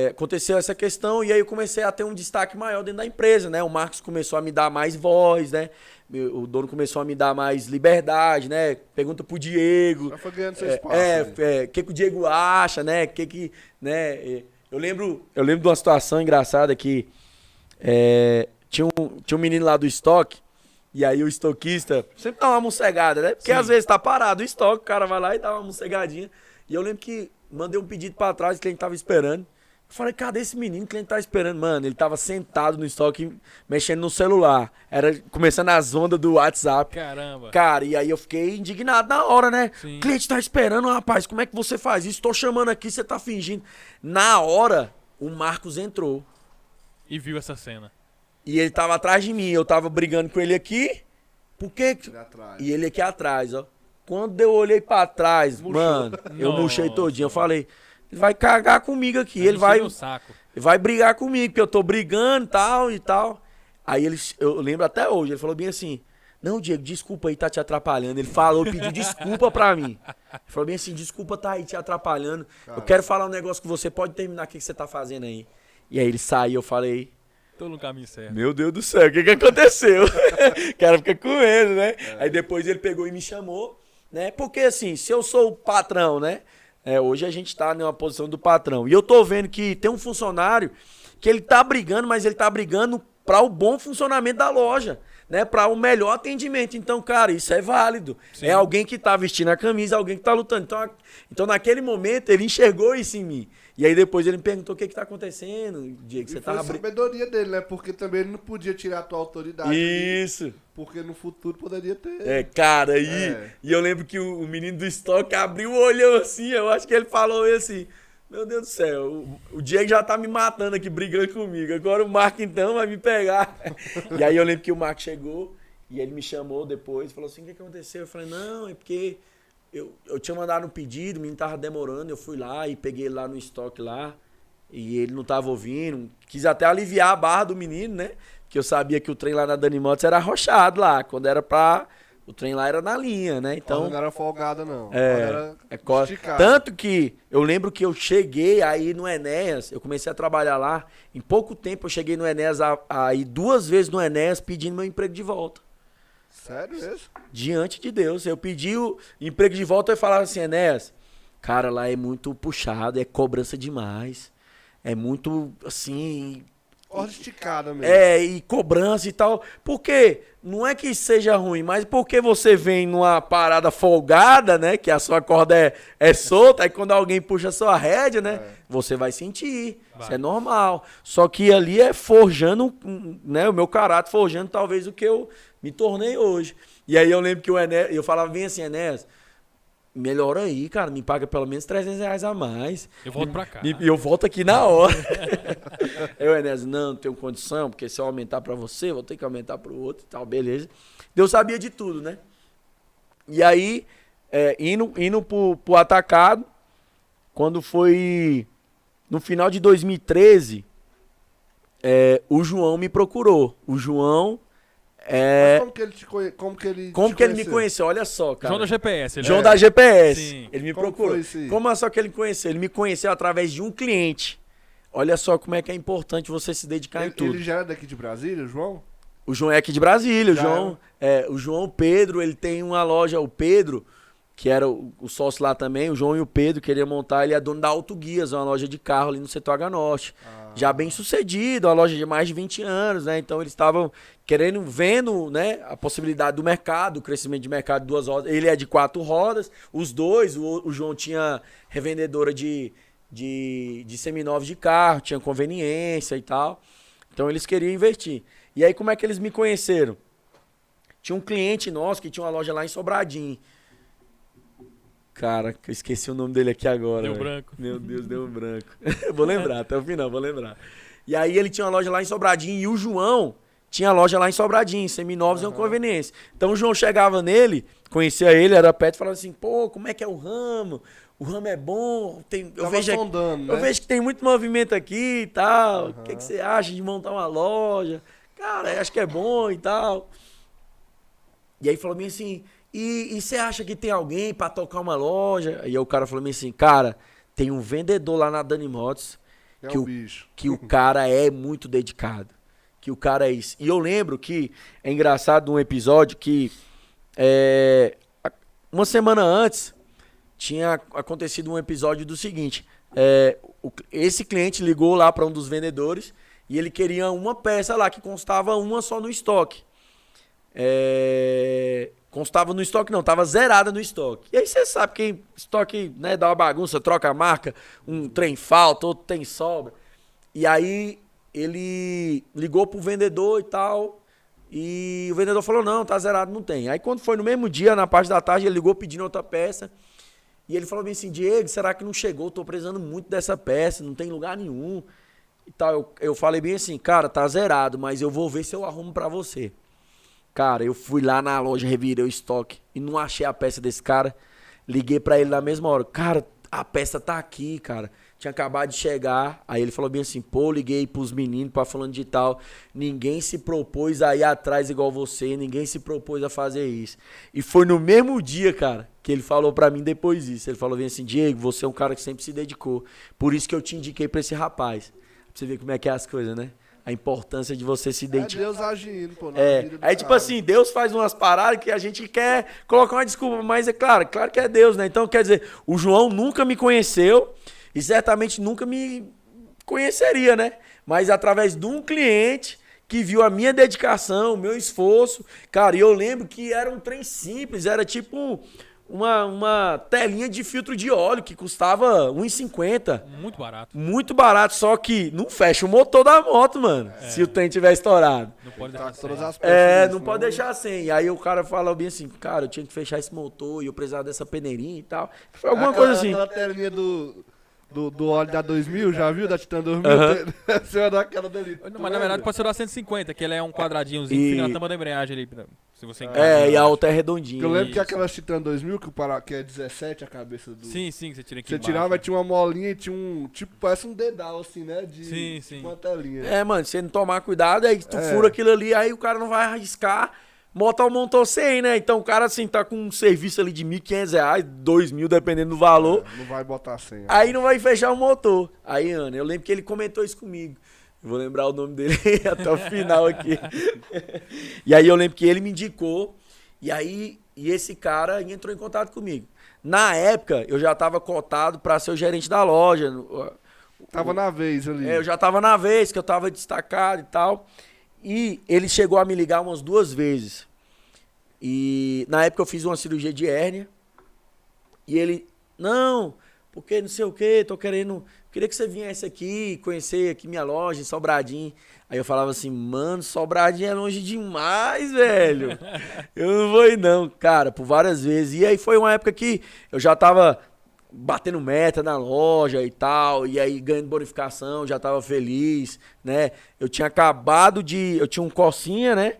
aconteceu essa questão e aí eu comecei a ter um destaque maior dentro da empresa, né? O Marcos começou a me dar mais voz, né? O dono começou a me dar mais liberdade, né? Pergunta pro Diego. Já foi ganhando seu espaço. O que o Diego acha, né? Né? Eu lembro de uma situação engraçada que tinha um menino lá do estoque. E aí o estoquista sempre dá uma mossegada, né? Porque Sim. às vezes tá parado o estoque, o cara vai lá e dá uma mossegadinha. E eu lembro que mandei um pedido pra trás, o cliente tava esperando. Eu falei, cadê esse menino? O cliente tá esperando. Mano, ele tava sentado no estoque, mexendo no celular. Era começando as ondas do WhatsApp. Caramba. Cara, e aí eu fiquei indignado na hora, né? Sim. O cliente tá esperando, rapaz, como é que você faz isso? Tô chamando aqui, você tá fingindo. Na hora, o Marcos entrou. E viu essa cena. E ele tava atrás de mim, eu tava brigando com ele aqui. Por quê? Ele atrás. E ele aqui atrás, ó. Quando eu olhei pra trás, Murchou. mano, eu Nossa. murchei todinho. Eu falei, ele vai cagar comigo aqui, ele vai Saco. brigar comigo, porque eu tô brigando tal e tal. Aí eu lembro até hoje, ele falou bem assim, não, Diego, desculpa aí, tá te atrapalhando. Ele falou, pediu desculpa pra mim. Ele falou bem assim, desculpa, tá aí te atrapalhando. Eu quero falar um negócio com você, pode terminar o que você tá fazendo aí. E aí ele saiu, eu falei... Tô no caminho certo. Meu Deus do céu, o que aconteceu? O cara fica com medo, né? Aí depois ele pegou e me chamou, né? Porque assim, se eu sou o patrão, né? Hoje a gente tá numa posição do patrão. E eu tô vendo que tem um funcionário que ele tá brigando, mas ele tá brigando para o bom funcionamento da loja, né? Para o melhor atendimento. Então, cara, isso é válido. Sim. É alguém que tá vestindo a camisa, alguém que tá lutando. Então naquele momento, ele enxergou isso em mim. E aí depois ele me perguntou o que tá acontecendo, Diego, que você E foi a tava sabedoria dele, né? Porque também ele não podia tirar a tua autoridade. ali, Isso. Porque no futuro poderia ter. Cara, aí. É. E eu lembro que o menino do estoque abriu o olhão assim, eu acho que ele falou assim. Meu Deus do céu, o Diego já tá me matando aqui, brigando comigo. Agora o Marco então vai me pegar. E aí eu lembro que o Marco chegou e ele me chamou depois, falou assim, o que aconteceu? Eu falei, não, é porque eu tinha mandado um pedido, o menino tava demorando, eu fui lá e peguei ele lá no estoque lá. E ele não tava ouvindo, quis até aliviar a barra do menino, né? Que eu sabia que o trem lá na Dani Motos era arrochado lá, quando era pra... O trem lá era na linha, né? Então... Não era folgada, não. É Era esticada. tanto que eu lembro que eu cheguei aí no Enéas, eu comecei a trabalhar lá, em pouco tempo eu cheguei no Enéas, aí 2 vezes no Enéas pedindo meu emprego de volta. Sério mesmo? Diante de Deus, eu pedi o emprego de volta e falava assim, Enéas, cara, lá é muito puxado, é cobrança demais, é muito, assim... Ordem esticada mesmo. E cobrança e tal. Porque não é que seja ruim, mas porque você vem numa parada folgada, né? Que a sua corda é solta, aí quando alguém puxa a sua rédea, né? Você vai sentir. Isso é normal. Só que ali é forjando, né? O meu caráter, forjando talvez o que eu me tornei hoje. E aí eu lembro que o Enéas, eu falava bem assim, Enéas, melhora aí, cara, me paga pelo menos R$300 a mais. Eu volto pra cá. E eu volto aqui na hora. Eu, Enéas, não tenho condição, porque se eu aumentar pra você, vou ter que aumentar pro outro e tal, beleza. Deus sabia de tudo, né? E aí, indo pro atacado, quando foi no final de 2013, o João me procurou. O João... Mas como que ele te Como que ele me conheceu? Olha só, cara. João da GPS. João da GPS. Sim. Ele me Como procurou. foi isso aí? Como é só que ele me conheceu? Ele me conheceu através de um cliente. Olha só como é que é importante você se dedicar em tudo. Ele já é daqui de Brasília, o João? O João é aqui de Brasília. Já O João Pedro, ele tem uma loja, o Pedro, que era o sócio lá também, o João e o Pedro queriam montar, ele é dono da Auto Guias, uma loja de carro ali no setor H Norte. já bem sucedido, uma loja de mais de 20 anos, né? Então eles estavam vendo, né, a possibilidade do mercado, o crescimento de mercado de 2 rodas. Ele é de 4 rodas, os dois, o João tinha revendedora de seminovos de carro, tinha conveniência e tal. Então eles queriam investir. E aí como é que eles me conheceram? Tinha um cliente nosso que tinha uma loja lá em Sobradinho. Cara, eu esqueci o nome dele aqui agora. Deu véio. branco. Meu Deus, deu branco. Vou lembrar, até o final, vou lembrar. E aí ele tinha uma loja lá em Sobradinho e o João tinha loja lá em Sobradinho, seminovos e uma conveniência. Então o João chegava nele, conhecia ele, era perto, falava assim, pô, como é que é o ramo? O ramo é bom, eu vejo que tem muito movimento aqui e tal. O que você acha de montar uma loja? Cara, acho que é bom e tal. E aí falou bem assim, e você acha que tem alguém pra tocar uma loja? Aí o cara falou bem assim, cara, tem um vendedor lá na Dani Motos que o cara é muito dedicado. Que o cara é isso. E eu lembro que é engraçado um episódio que uma semana antes tinha acontecido um episódio do seguinte, esse cliente ligou lá para um dos vendedores e ele queria uma peça lá que constava uma só no estoque. Constava no estoque não, tava zerada no estoque. E aí você sabe que estoque, né, dá uma bagunça, troca a marca, um trem falta, outro tem sobra. E aí ele ligou pro vendedor e tal, e o vendedor falou, não, tá zerado, não tem. Aí quando foi no mesmo dia, na parte da tarde, ele ligou pedindo outra peça, e ele falou bem assim, Diego, será que não chegou? Tô precisando muito dessa peça, não tem lugar nenhum. E tal, eu falei bem assim, cara, tá zerado, mas eu vou ver se eu arrumo pra você. Cara, eu fui lá na loja, revirei o estoque e não achei a peça desse cara. Liguei pra ele na mesma hora. Cara, a peça tá aqui, cara. Tinha acabado de chegar. Aí ele falou bem assim, pô, liguei pros meninos pra falando de tal. Ninguém se propôs a ir atrás igual você. Ninguém se propôs a fazer isso. E foi no mesmo dia, cara, que ele falou pra mim depois disso. Ele falou bem assim, Diego, você é um cara que sempre se dedicou. Por isso que eu te indiquei pra esse rapaz. Pra você ver como é que é as coisas, né? A importância de você se identificar. É Deus agindo, pô. Na vida do Aí tipo cara. assim, Deus faz umas paradas que a gente quer colocar uma desculpa, mas é claro que é Deus, né? Então quer dizer, o João nunca me conheceu e certamente nunca me conheceria, né? Mas através de um cliente que viu a minha dedicação, o meu esforço, cara, e eu lembro que era um trem simples, era tipo uma telinha de filtro de óleo que custava R$1,50. Muito barato. Muito barato, só que não fecha o motor da moto, mano, se o trem tiver estourado. Não pode Tá deixar com todas sem. as peças, Não pode deixar sem. E aí o cara falou bem assim, cara, eu tinha que fechar esse motor e eu precisava dessa peneirinha e tal. Foi alguma coisa assim. Aquela telinha do óleo da 2000, já viu? Da Titan 2000? Você vai dar aquela dali. Mas na verdade pode ser o da 150, que ele é um quadradinhozinho que fica na tampa da embreagem ali. Se você E a outra é redondinha. Eu lembro que aquela Titan 2000, que é 17 a cabeça do... Sim, você tira aqui Você tirava, tinha uma molinha e tinha um... Tipo, parece um dedal, assim, né? Sim. Tipo uma telinha. Mano, se você não tomar cuidado, aí tu fura aquilo ali, aí o cara não vai arriscar botar o motor sem, né? Então o cara, assim, tá com um serviço ali de R$1.500, R$2.000, dependendo do valor. Não vai botar sem. Aí não vai fechar o motor. Aí, Ana, eu lembro que ele comentou isso comigo. Eu vou lembrar o nome dele até o final aqui. E aí eu lembro que ele me indicou. E esse cara entrou em contato comigo. Na época, eu já tava cotado pra ser o gerente da loja. Tava na vez ali. Eu já tava na vez, que eu tava destacado e tal. E ele chegou a me ligar umas 2 vezes. E na época eu fiz uma cirurgia de hérnia. E ele, não, porque não sei o que, queria que você viesse aqui, conhecer aqui minha loja em Sobradinho. Aí eu falava assim, mano, Sobradinho é longe demais, velho. Eu não vou ir não, cara, por várias vezes. E aí foi uma época que eu já tava batendo meta na loja e tal, e aí ganhando bonificação, já tava feliz, né? Eu tinha um Corsinha, né?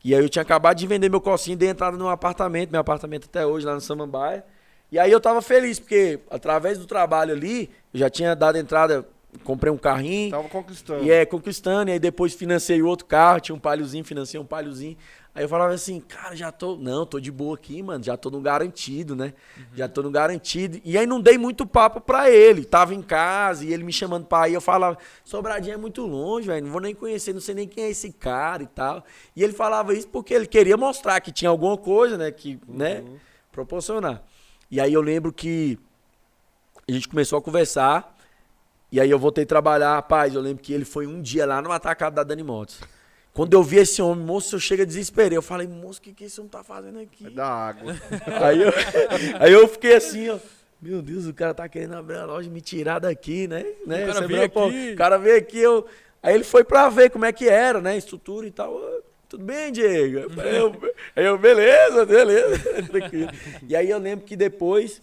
E aí eu tinha acabado de vender meu Corsinha e dei entrada no apartamento, meu apartamento até hoje lá no Samambaia. E aí eu tava feliz, porque através do trabalho ali, eu já tinha dado entrada, comprei um carrinho. Tava conquistando. Conquistando, e aí depois financei outro carro, tinha um Paliozinho, financei um Paliozinho. Aí eu falava assim, cara, tô de boa aqui, mano, já tô no garantido, né? Já tô no garantido. E aí não dei muito papo pra ele, tava em casa e ele me chamando pra ir, eu falava, Sobradinho é muito longe, velho, não vou nem conhecer, não sei nem quem é esse cara e tal. E ele falava isso porque ele queria mostrar que tinha alguma coisa, né, né, proporcionar. E aí eu lembro que a gente começou a conversar E aí eu voltei a trabalhar, rapaz, eu lembro que ele foi um dia lá no atacado da Dani Motos. Quando eu vi esse homem, moço, eu chego a desesperei. Eu falei, moço, o que esse homem tá fazendo aqui? É da água. Aí eu fiquei assim, ó. Meu Deus, o cara tá querendo abrir a loja e me tirar daqui, né? O cara Você veio pô, aqui. o cara veio aqui, Aí ele foi pra ver como é que era, né? Estrutura e tal. Tudo bem, Diego? Aí eu, beleza. Tranquilo. E aí eu lembro que depois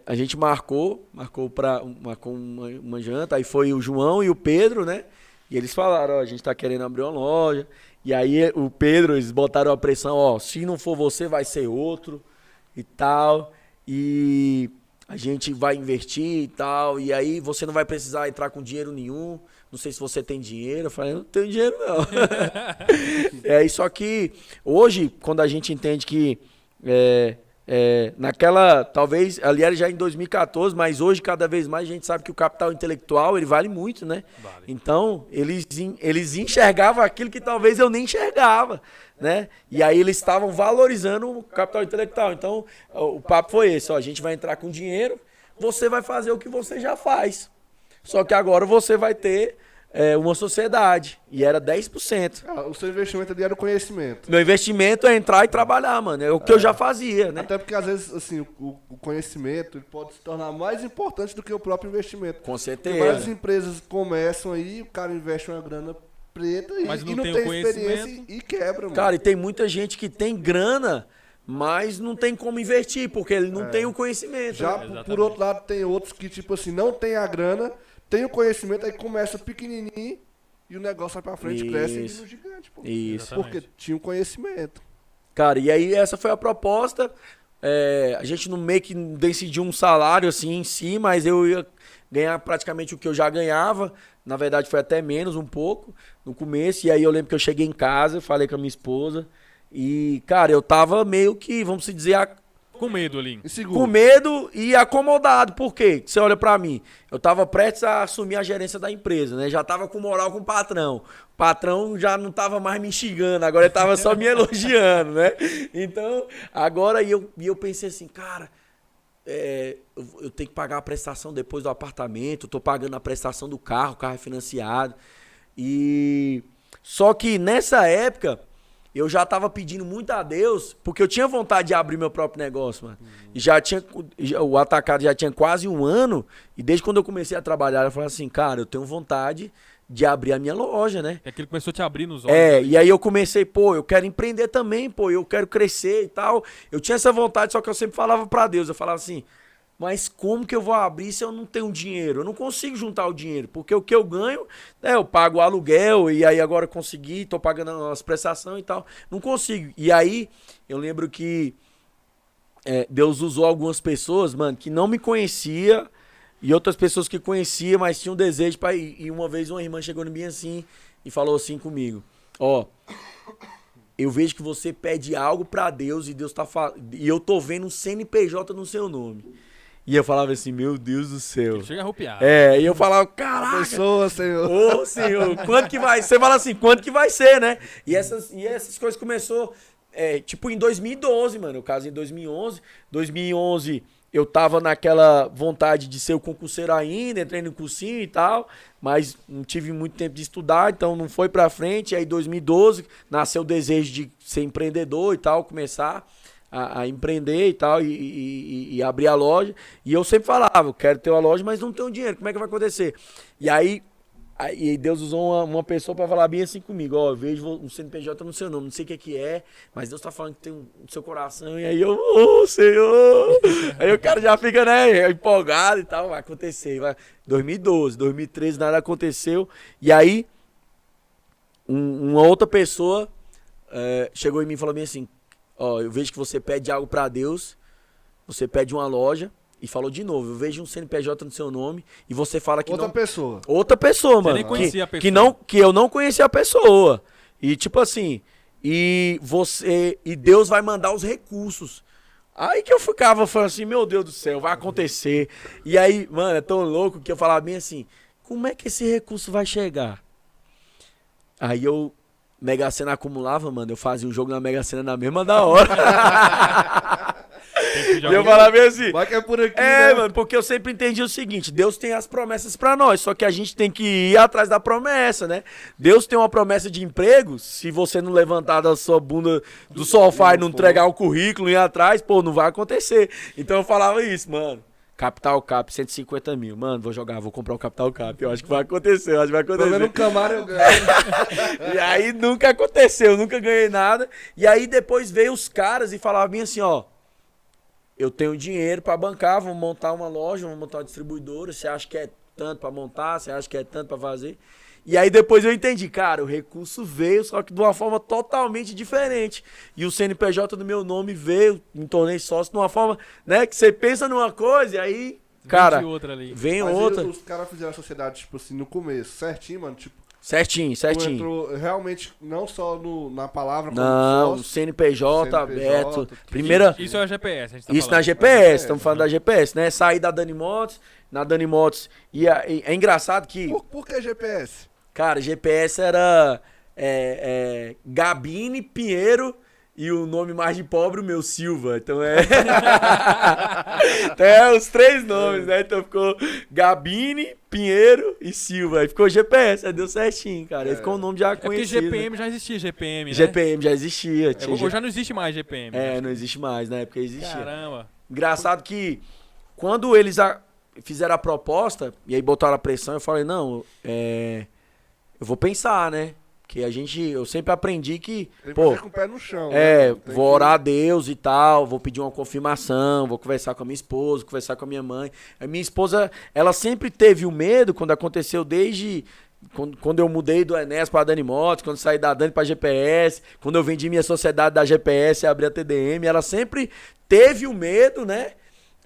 a gente marcou uma janta. Aí foi o João e o Pedro, né? E eles falaram, ó, a gente tá querendo abrir uma loja. E aí o Pedro, eles botaram a pressão, ó, se não for você, vai ser outro e tal. E a gente vai investir e tal. E aí você não vai precisar entrar com dinheiro nenhum. Não sei se você tem dinheiro. Eu falei, não tenho dinheiro não. Só que hoje, quando a gente entende que talvez, ali era já em 2014, mas hoje cada vez mais a gente sabe que o capital intelectual, ele vale muito, né? Vale. Então, eles enxergavam aquilo que talvez eu nem enxergava, né? E aí eles estavam valorizando o capital intelectual. Então, o papo foi esse, ó, a gente vai entrar com dinheiro, você vai fazer o que você já faz. Só que agora você vai ter uma sociedade. E era 10%. O seu investimento ali era o conhecimento. Meu investimento é entrar e trabalhar, mano. É o que eu já fazia, né? Até porque, às vezes, assim, o conhecimento ele pode se tornar mais importante do que o próprio investimento. Com Porque certeza. várias empresas começam aí, o cara investe uma grana preta Mas e não não tem tem o experiência conhecimento. e quebra, mano. Cara, e tem muita gente que tem grana, mas não tem como investir, porque ele não tem o conhecimento. Já, né? por outro lado, tem outros que, tipo assim, não tem a grana, tem o conhecimento, aí começa pequenininho e o negócio vai pra frente, cresce e vira um gigante, pô. Isso. Porque tinha o conhecimento. Cara, e aí essa foi a proposta. A gente não meio que decidiu um salário assim em si, mas eu ia ganhar praticamente o que eu já ganhava. Na verdade foi até menos um pouco no começo. E aí eu lembro que eu cheguei em casa, falei com a minha esposa. E, cara, eu tava meio que, vamos dizer, Com medo ali. Inseguro. com medo e acomodado. Por quê? Você olha pra mim, eu tava prestes a assumir a gerência da empresa, né? Já tava com moral com o patrão. O patrão já não tava mais me xingando, agora ele tava só me elogiando, né? Então, agora eu pensei assim, cara, eu tenho que pagar a prestação depois do apartamento, eu tô pagando a prestação do carro, o carro é financiado. E só que nessa época eu já tava pedindo muito a Deus, porque eu tinha vontade de abrir meu próprio negócio, mano. E o atacado já tinha quase um ano, e desde quando eu comecei a trabalhar, eu falei assim, cara, eu tenho vontade de abrir a minha loja, né? E aquilo começou a te abrir nos olhos. E aí eu comecei, pô, eu quero empreender também, pô, eu quero crescer e tal. Eu tinha essa vontade, só que eu sempre falava pra Deus, eu falava assim, mas como que eu vou abrir se eu não tenho dinheiro? Eu não consigo juntar o dinheiro, porque o que eu ganho, né, eu pago o aluguel, e aí agora eu consegui, tô pagando as prestações e tal. Não consigo. E aí, eu lembro que Deus usou algumas pessoas, mano, que não me conhecia, e outras pessoas que conhecia, mas tinham desejo pra ir. E uma vez uma irmã chegou em mim assim, e falou assim comigo, ó, eu vejo que você pede algo pra Deus, e Deus tá e eu tô vendo um CNPJ no seu nome. E eu falava assim, meu Deus do céu. Chega a arrupiar. E eu falava, caraca. Pessoa, Senhor. Ô, Senhor, quanto que vai? Você fala assim, quanto que vai ser, né? E essas coisas começou, tipo, em 2012, mano. Eu casei em 2011. 2011, eu tava naquela vontade de ser o concurseiro ainda, entrei no cursinho e tal, mas não tive muito tempo de estudar, então não foi pra frente. Aí, em 2012, nasceu o desejo de ser empreendedor e tal, começar a empreender e tal, e abrir a loja. E eu sempre falava, eu quero ter uma loja, mas não tenho dinheiro, como é que vai acontecer? E aí Deus usou uma pessoa pra falar bem assim comigo, ó, eu vejo um CNPJ no seu nome, não sei o que é, mas Deus tá falando que tem no seu coração, e aí eu, Senhor! Aí o cara já fica, né, empolgado e tal, vai acontecer. 2012, 2013, nada aconteceu, e aí uma outra pessoa chegou em mim e falou bem assim, ó, eu vejo que você pede algo pra Deus, você pede uma loja, e falou de novo, eu vejo um CNPJ no seu nome, e você fala que Outra não... pessoa. Outra pessoa, Você mano. nem conhecia a pessoa. Que eu não conhecia a pessoa. E tipo assim, e Deus vai mandar os recursos. Aí que eu ficava falando assim, meu Deus do céu, vai acontecer. E aí, mano, é tão louco que eu falava bem assim, como é que esse recurso vai chegar? Aí Mega Sena acumulava, mano, eu fazia um jogo na Mega Sena na mesma da hora. Tem que E eu falava bem assim. Vai que é por aqui, É, né? mano, porque eu sempre entendi o seguinte, Deus tem as promessas pra nós, só que a gente tem que ir atrás da promessa, né? Deus tem uma promessa de emprego, se você não levantar da sua bunda do sofá e não entregar o currículo e ir atrás, pô, não vai acontecer. Então eu falava isso, mano. Capital Cap, 150 mil. Mano, vou comprar um Capital Cap. Eu acho que vai acontecer, eu acho que vai acontecer. Pelo menos um Camaro eu ganho. E aí nunca aconteceu, nunca ganhei nada. E aí depois veio os caras e falavam bem assim, ó. Eu tenho dinheiro pra bancar, vamos montar uma loja, vamos montar uma distribuidora. Você acha que é tanto pra montar? Você acha que é tanto pra fazer? E aí depois eu entendi, cara, o recurso veio, só que de uma forma totalmente diferente. E o CNPJ do meu nome veio, me tornei sócio de uma forma, né, que você pensa numa coisa e aí, cara, Vende outra ali. vem Mas outra. os caras fizeram a sociedade, tipo assim, no começo, certinho, mano. Tipo, Certinho, tu certinho. entrou realmente, não só na palavra, como Não, sócio. CNPJ aberto. Primeira, Isso é a GPS, a gente tá isso na falando. GPS, estamos falando da GPS, né? Saí da Dani Motos, na Dani Motos. E é engraçado que, Por que GPS? cara, GPS era Gabine Pinheiro e o nome mais de pobre, o meu Silva. Então então é os três nomes, né? Então ficou Gabine, Pinheiro e Silva. Aí ficou GPS, aí deu certinho, cara. Aí ficou um nome já É porque conhecido. GPM já existia, GPM, né? GPM já existia. Tinha Hoje já não existe mais GPM. né? não existe mais, na época existia. Caramba. Engraçado que quando eles fizeram a proposta e aí botaram a pressão, eu falei, não, eu vou pensar, né? Porque eu sempre aprendi que, Tem que pô, fazer com o pé no chão. né? Tem vou que- orar a Deus e tal, vou pedir uma confirmação, vou conversar com a minha esposa, conversar com a minha mãe. A minha esposa, ela sempre teve o medo quando aconteceu desde... Quando eu mudei do Enes para Dani Motos, quando saí da Dani para GPS, quando eu vendi minha sociedade da GPS e abri a TDM, ela sempre teve o medo, né?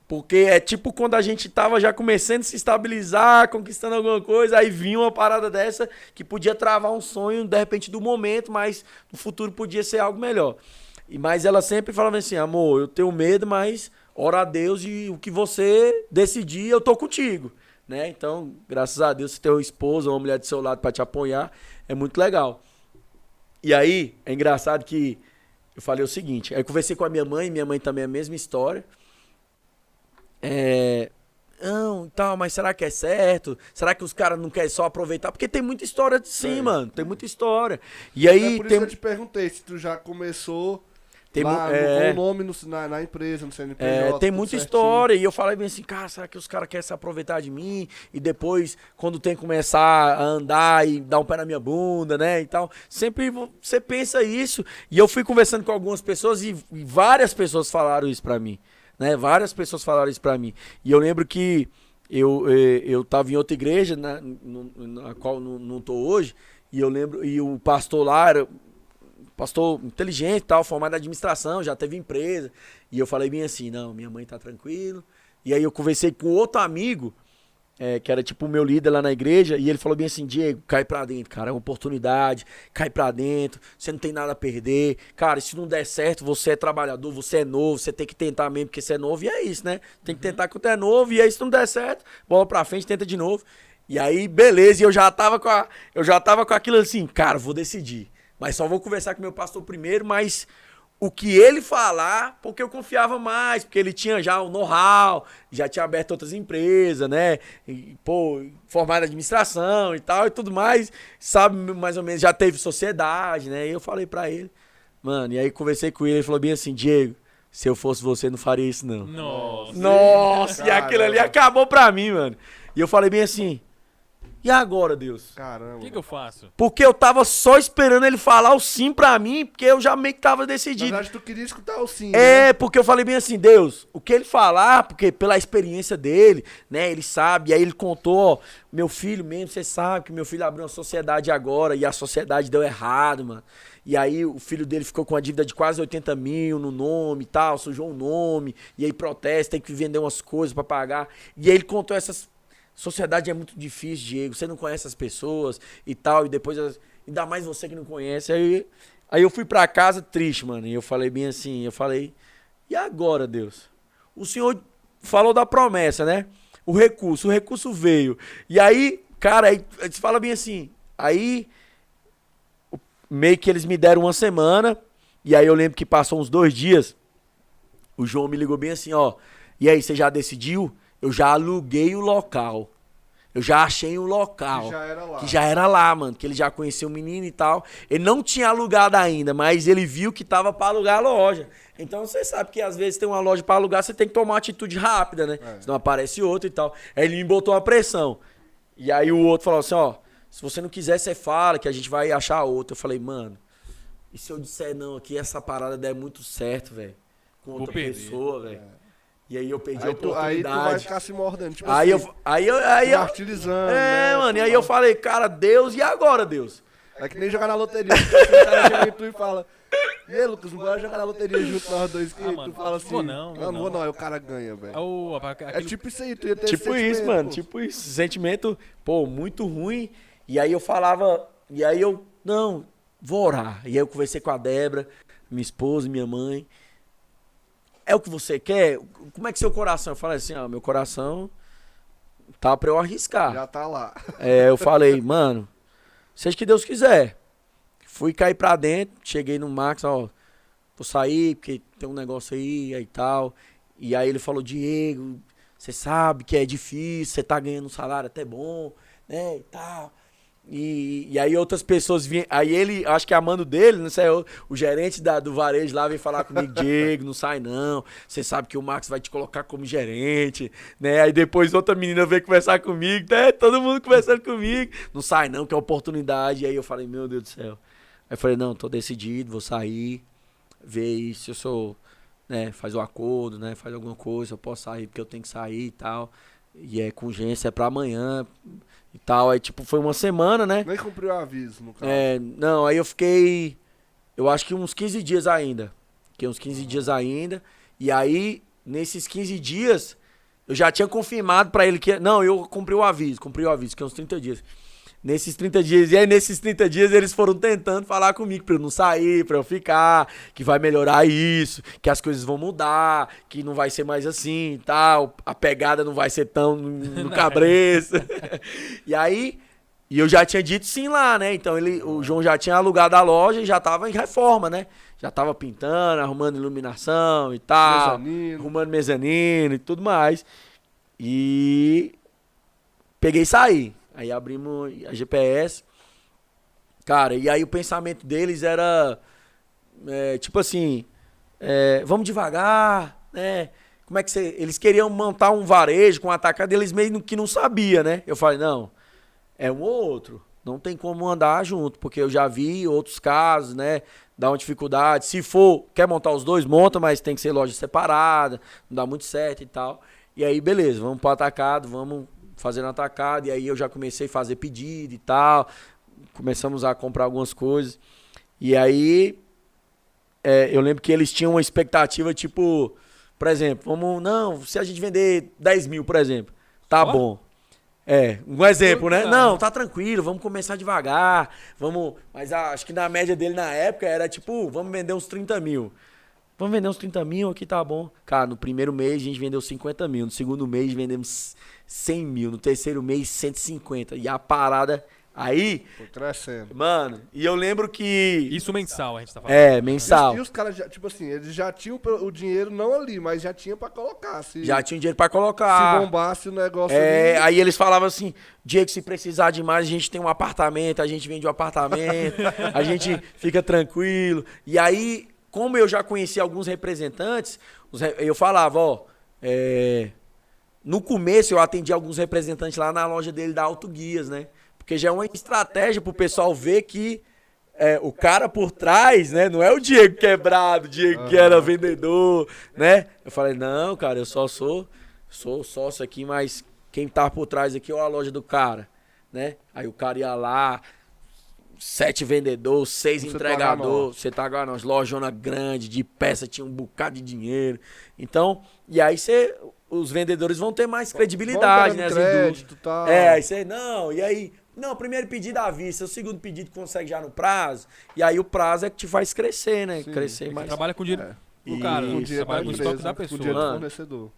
Porque é tipo quando a gente tava já começando a se estabilizar, conquistando alguma coisa, aí vinha uma parada dessa que podia travar um sonho, de repente, do momento, mas no futuro podia ser algo melhor. Mas ela sempre falava assim, amor, eu tenho medo, mas ora a Deus e o que você decidir, eu tô contigo. Né? Então, graças a Deus, você ter uma esposa, uma mulher do seu lado pra te apoiar, é muito legal. E aí, é engraçado que eu falei o seguinte, aí eu conversei com a minha mãe também é a mesma história. Não, tal, mas será que é certo? Será que os caras não querem só aproveitar? Porque tem muita história sim, mano, tem muita história. E aí, É por isso que eu te perguntei se tu já começou lá com o nome na empresa, no CNPJ. tem tudo muita certinho. história. E eu falei bem assim, cara, será que os caras querem se aproveitar de mim? E depois, quando tem que começar a andar e dar um pé na minha bunda, né? E tal. Sempre você pensa isso. E eu fui conversando com algumas pessoas e várias pessoas falaram isso pra mim. Né? Várias pessoas falaram isso pra mim. E eu lembro que eu tava em outra igreja, na qual não tô hoje. E eu lembro, e o pastor lá era pastor inteligente e tal, formado em administração, já teve empresa. E eu falei bem assim, não, minha mãe tá tranquilo. E aí eu conversei com outro amigo, que era tipo o meu líder lá na igreja, e ele falou bem assim, Diego, cai pra dentro, cara, é uma oportunidade, cai pra dentro, você não tem nada a perder. Cara, se não der certo, você é trabalhador, você é novo, você tem que tentar mesmo, porque você é novo, e é isso, né? Tem que tentar quando é novo, e aí se não der certo, bola pra frente, tenta de novo. E aí, beleza, e eu já tava com aquilo assim, cara, vou decidir. Mas só vou conversar com meu pastor primeiro, mas o que ele falar, porque eu confiava mais, porque ele tinha já o know-how, já tinha aberto outras empresas, né? E, pô, formado em administração e tal e tudo mais, sabe mais ou menos, já teve sociedade, né? E eu falei pra ele, mano, e aí conversei com ele, ele falou bem assim, Diego, se eu fosse você, não faria isso não. Nossa, e aquilo ali acabou pra mim, mano. E eu falei bem assim, e agora, Deus? Caramba. O que eu faço? Porque eu tava só esperando ele falar o sim pra mim, porque eu já meio que tava Na decidido. verdade, tu queria escutar o sim, É, né? porque eu falei bem assim, Deus, o que ele falar, porque pela experiência dele, né, ele sabe, e aí ele contou, ó, meu filho mesmo, você sabe que meu filho abriu uma sociedade agora, e a sociedade deu errado, mano. E aí o filho dele ficou com uma dívida de quase 80 mil no nome e tal, sujou o nome, e aí protesta, tem que vender umas coisas pra pagar. E aí ele contou essas... Sociedade é muito difícil, Diego, você não conhece as pessoas e tal, e depois, ainda mais você que não conhece. Aí eu fui pra casa triste, mano, e eu falei bem assim, e agora, Deus? O Senhor falou da promessa, né? O recurso veio. E aí, cara, aí você fala bem assim, aí meio que eles me deram uma semana, e aí eu lembro que passou uns 2 dias, O João me ligou bem assim, ó. E aí, você já decidiu? Eu já aluguei o local. Eu já achei um local. Que já era lá. Que já era lá, mano. Que ele já conheceu o menino e tal. Ele não tinha alugado ainda, mas ele viu que tava pra alugar a loja. Então você sabe que às vezes tem uma loja pra alugar, você tem que tomar uma atitude rápida, né? Senão aparece outra e tal. Aí ele me botou uma pressão. E aí o outro falou assim, ó. Se você não quiser, você fala que a gente vai achar outra. Eu falei, mano, e se eu disser não aqui, essa parada der muito certo, velho? Com outra pessoa, velho. E aí eu perdi a oportunidade. Aí tu vai ficar se mordendo. Tipo aí assim, eu martirizando. mano, e aí eu falei, cara, Deus, e agora, Deus? É que nem jogar na loteria. O cara chega em tu e fala, e aí, Lucas, bora jogar na loteria junto nós dois. Que mano, tu fala assim, não vou não. Aí o cara ganha, velho. É tipo isso aí, tu ia ter Tipo isso, mano, tipo isso. Sentimento, pô, muito ruim. E aí eu falava, não, vou orar. E aí eu conversei com a Débora, minha esposa, minha mãe. É o que você quer? Como é que seu coração? Eu falei assim, meu coração tá pra eu arriscar. Já tá lá. Eu falei, mano, seja o que Deus quiser. Fui cair pra dentro, cheguei no Max, ó, vou sair porque tem um negócio aí e tal. E aí ele falou, Diego, você sabe que é difícil, você tá ganhando um salário até bom, né, e tal. E aí outras pessoas vinham, aí ele, acho que a mano dele, não sei, o gerente do varejo lá veio falar comigo, Diego, não sai não, você sabe que o Max vai te colocar como gerente, né, aí depois outra menina veio conversar comigo, né, todo mundo conversando comigo, não sai não, que é oportunidade, e aí eu falei, meu Deus do céu, aí eu falei, não, tô decidido, vou sair, ver se eu sou, né, faz o acordo, né, faz alguma coisa, eu posso sair porque eu tenho que sair e tal, e é com urgência, é pra amanhã, e tal, aí tipo, foi uma semana, né? Nem cumpriu o aviso, no caso. Não, aí eu fiquei, eu acho que uns 15 dias ainda, e aí, nesses 15 dias, eu já tinha confirmado pra ele que, não, eu cumpri o aviso, que é uns 30 dias. Nesses 30 dias, e aí nesses 30 dias eles foram tentando falar comigo pra eu não sair, pra eu ficar, que vai melhorar isso, que as coisas vão mudar, que não vai ser mais assim e tal, a pegada não vai ser tão no cabreço. E aí, eu já tinha dito sim lá, né? Então o João já tinha alugado a loja e já tava em reforma, né? Já tava pintando, arrumando iluminação e tal, arrumando mezanino e tudo mais. E peguei e saí. Aí abrimos a GPS. Cara, e aí o pensamento deles era, tipo assim, vamos devagar, né? Como é que você... Eles queriam montar um varejo com um atacado, eles meio que não sabia, né? Eu falei, não, é um ou outro. Não tem como andar junto, porque eu já vi outros casos, né? Dá uma dificuldade. Se for, quer montar os dois, monta, mas tem que ser loja separada, não dá muito certo e tal. E aí, beleza, vamos pro atacado, vamos fazendo atacado, e aí eu já comecei a fazer pedido e tal, começamos a comprar algumas coisas, e aí eu lembro que eles tinham uma expectativa, tipo, por exemplo, se a gente vender 10 mil, por exemplo, tá bom. Um exemplo, né? Não, tá tranquilo, vamos começar devagar, mas acho que na média dele na época era tipo, vamos vender uns 30 mil. Vamos vender uns 30 mil aqui, tá bom. Cara, no primeiro mês a gente vendeu 50 mil. No segundo mês vendemos 100 mil. No terceiro mês, 150. E a parada aí... Foi crescendo. Mano, e eu lembro que... Isso mensal, a gente tá falando. Mensal. E os caras, tipo assim, eles já tinham o dinheiro não ali, mas já tinha pra colocar. Já tinha dinheiro pra colocar. Se bombasse o negócio ali... Aí eles falavam assim, Diego, se precisar de mais, a gente tem um apartamento, a gente vende um apartamento, a gente fica tranquilo. E aí... Como eu já conhecia alguns representantes, eu falava, no começo eu atendi alguns representantes lá na loja dele da Auto Guias, né? Porque já é uma estratégia pro pessoal ver que o cara por trás, né? Não é o Diego quebrado, o Diego que era vendedor, né? Eu falei, não, cara, eu só sou sócio aqui, mas quem tá por trás aqui é a loja do cara, né? Aí o cara ia lá... 7 vendedores, 6 entregadores, você tá ganhando lojona grande, de peça, tinha um bocado de dinheiro. Então, e aí os vendedores vão ter mais credibilidade, né? As indústrias. Aí você, primeiro pedido à vista, o segundo pedido consegue já no prazo, e aí o prazo é que te faz crescer, né? Sim, crescer mais. Trabalha com dinheiro do cara, trabalha com o estoque da pessoa. Com dinheiro do fornecedor.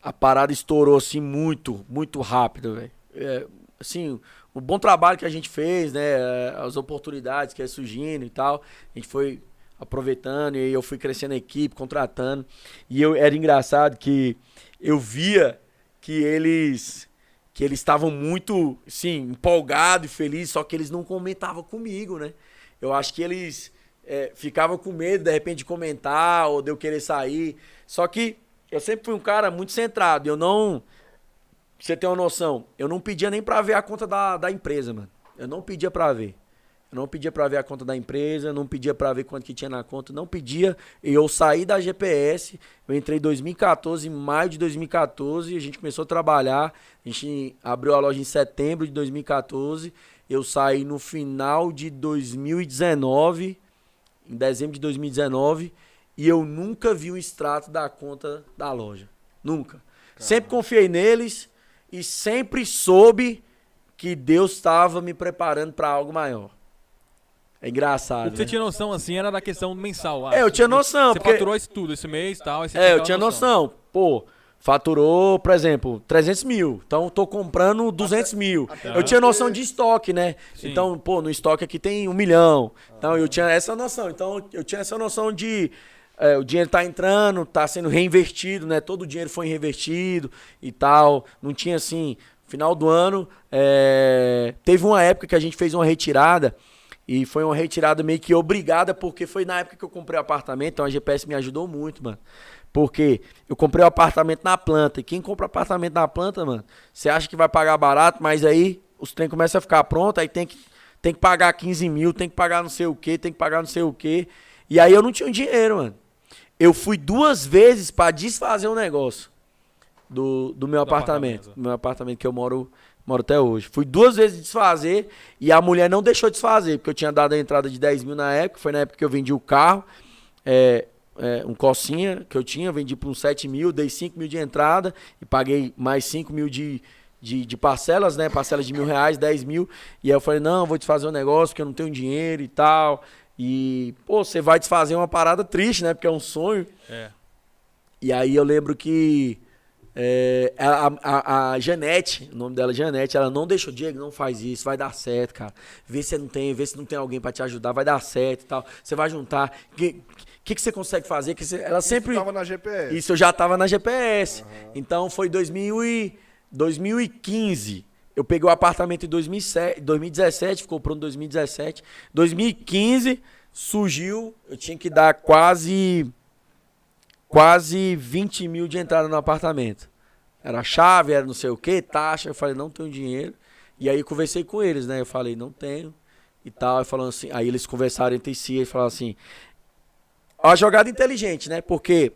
A parada estourou assim muito, muito rápido, velho. Assim, o bom trabalho que a gente fez, né? As oportunidades que é surgindo e tal. A gente foi aproveitando, e aí eu fui crescendo a equipe, contratando. E era engraçado que eu via que eles estavam muito, assim, empolgados e felizes, só que eles não comentavam comigo, né? Eu acho que eles ficavam com medo, de repente, de comentar ou de eu querer sair. Só que eu sempre fui um cara muito centrado. Eu não... Pra você ter uma noção, eu não pedia nem pra ver a conta da empresa, mano. Eu não pedia pra ver. Eu não pedia pra ver a conta da empresa, não pedia pra ver quanto que tinha na conta, não pedia. Eu saí da GPS, eu entrei em 2014, em maio de 2014, a gente começou a trabalhar, a gente abriu a loja em setembro de 2014, eu saí no final de 2019, em dezembro de 2019, e eu nunca vi o extrato da conta da loja. Nunca. Sempre confiei neles e sempre soube que Deus estava me preparando para algo maior. É engraçado. O que você né? tinha noção, assim, era da questão mensal. Eu tinha noção. Você porque... faturou isso tudo, esse mês e tal. Eu tinha noção. Pô, faturou, por exemplo, 300 mil. Então, tô comprando 200 mil. Eu tinha noção de estoque, né? Sim. Então, pô, no estoque aqui tem 1 milhão. Então, eu tinha essa noção. Então, eu tinha essa noção de... o dinheiro tá entrando, tá sendo reinvestido, né? Todo o dinheiro foi reinvestido e tal. Não tinha, assim... Final do ano, teve uma época que a gente fez uma retirada... E foi uma retirada meio que obrigada, porque foi na época que eu comprei o apartamento, então a GPS me ajudou muito, mano. Porque eu comprei o apartamento na planta, e quem compra apartamento na planta, mano, você acha que vai pagar barato, mas aí os trem começam a ficar pronto, aí tem que pagar 15 mil, tem que pagar não sei o que, tem que pagar não sei o que. E aí eu não tinha dinheiro, mano. Eu fui 2 vezes pra desfazer um negócio do meu apartamento. Do meu apartamento que eu moro até hoje. Fui 2 vezes desfazer e a mulher não deixou desfazer, porque eu tinha dado a entrada de 10 mil na época. Foi na época que eu vendi o carro, um Corsinha que eu tinha, vendi por uns 7 mil, dei 5 mil de entrada e paguei mais 5 mil de parcelas, né? Parcelas de R$1.000, 10 mil. E aí eu falei, não, vou desfazer um negócio porque eu não tenho dinheiro e tal. E, pô, você vai desfazer uma parada triste, né? Porque é um sonho. E aí eu lembro que a Janete, o nome dela é Janete, ela não deixou, Diego, não faz isso, vai dar certo, cara. Vê se não tem alguém pra te ajudar, vai dar certo e tal. Você vai juntar. O que você consegue fazer? Ela sempre. Isso tava na GPS. Isso eu já tava na GPS. Então foi 2015. Eu peguei o apartamento em 2017, ficou pronto em 2017. 2015 surgiu, eu tinha que dar quase 20 mil de entrada no apartamento. Era chave, era não sei o que, taxa. Eu falei, não tenho dinheiro. E aí eu conversei com eles, né? Eu falei, não tenho e tal. Assim, aí eles conversaram entre si e falaram assim, uma jogada inteligente, né? Porque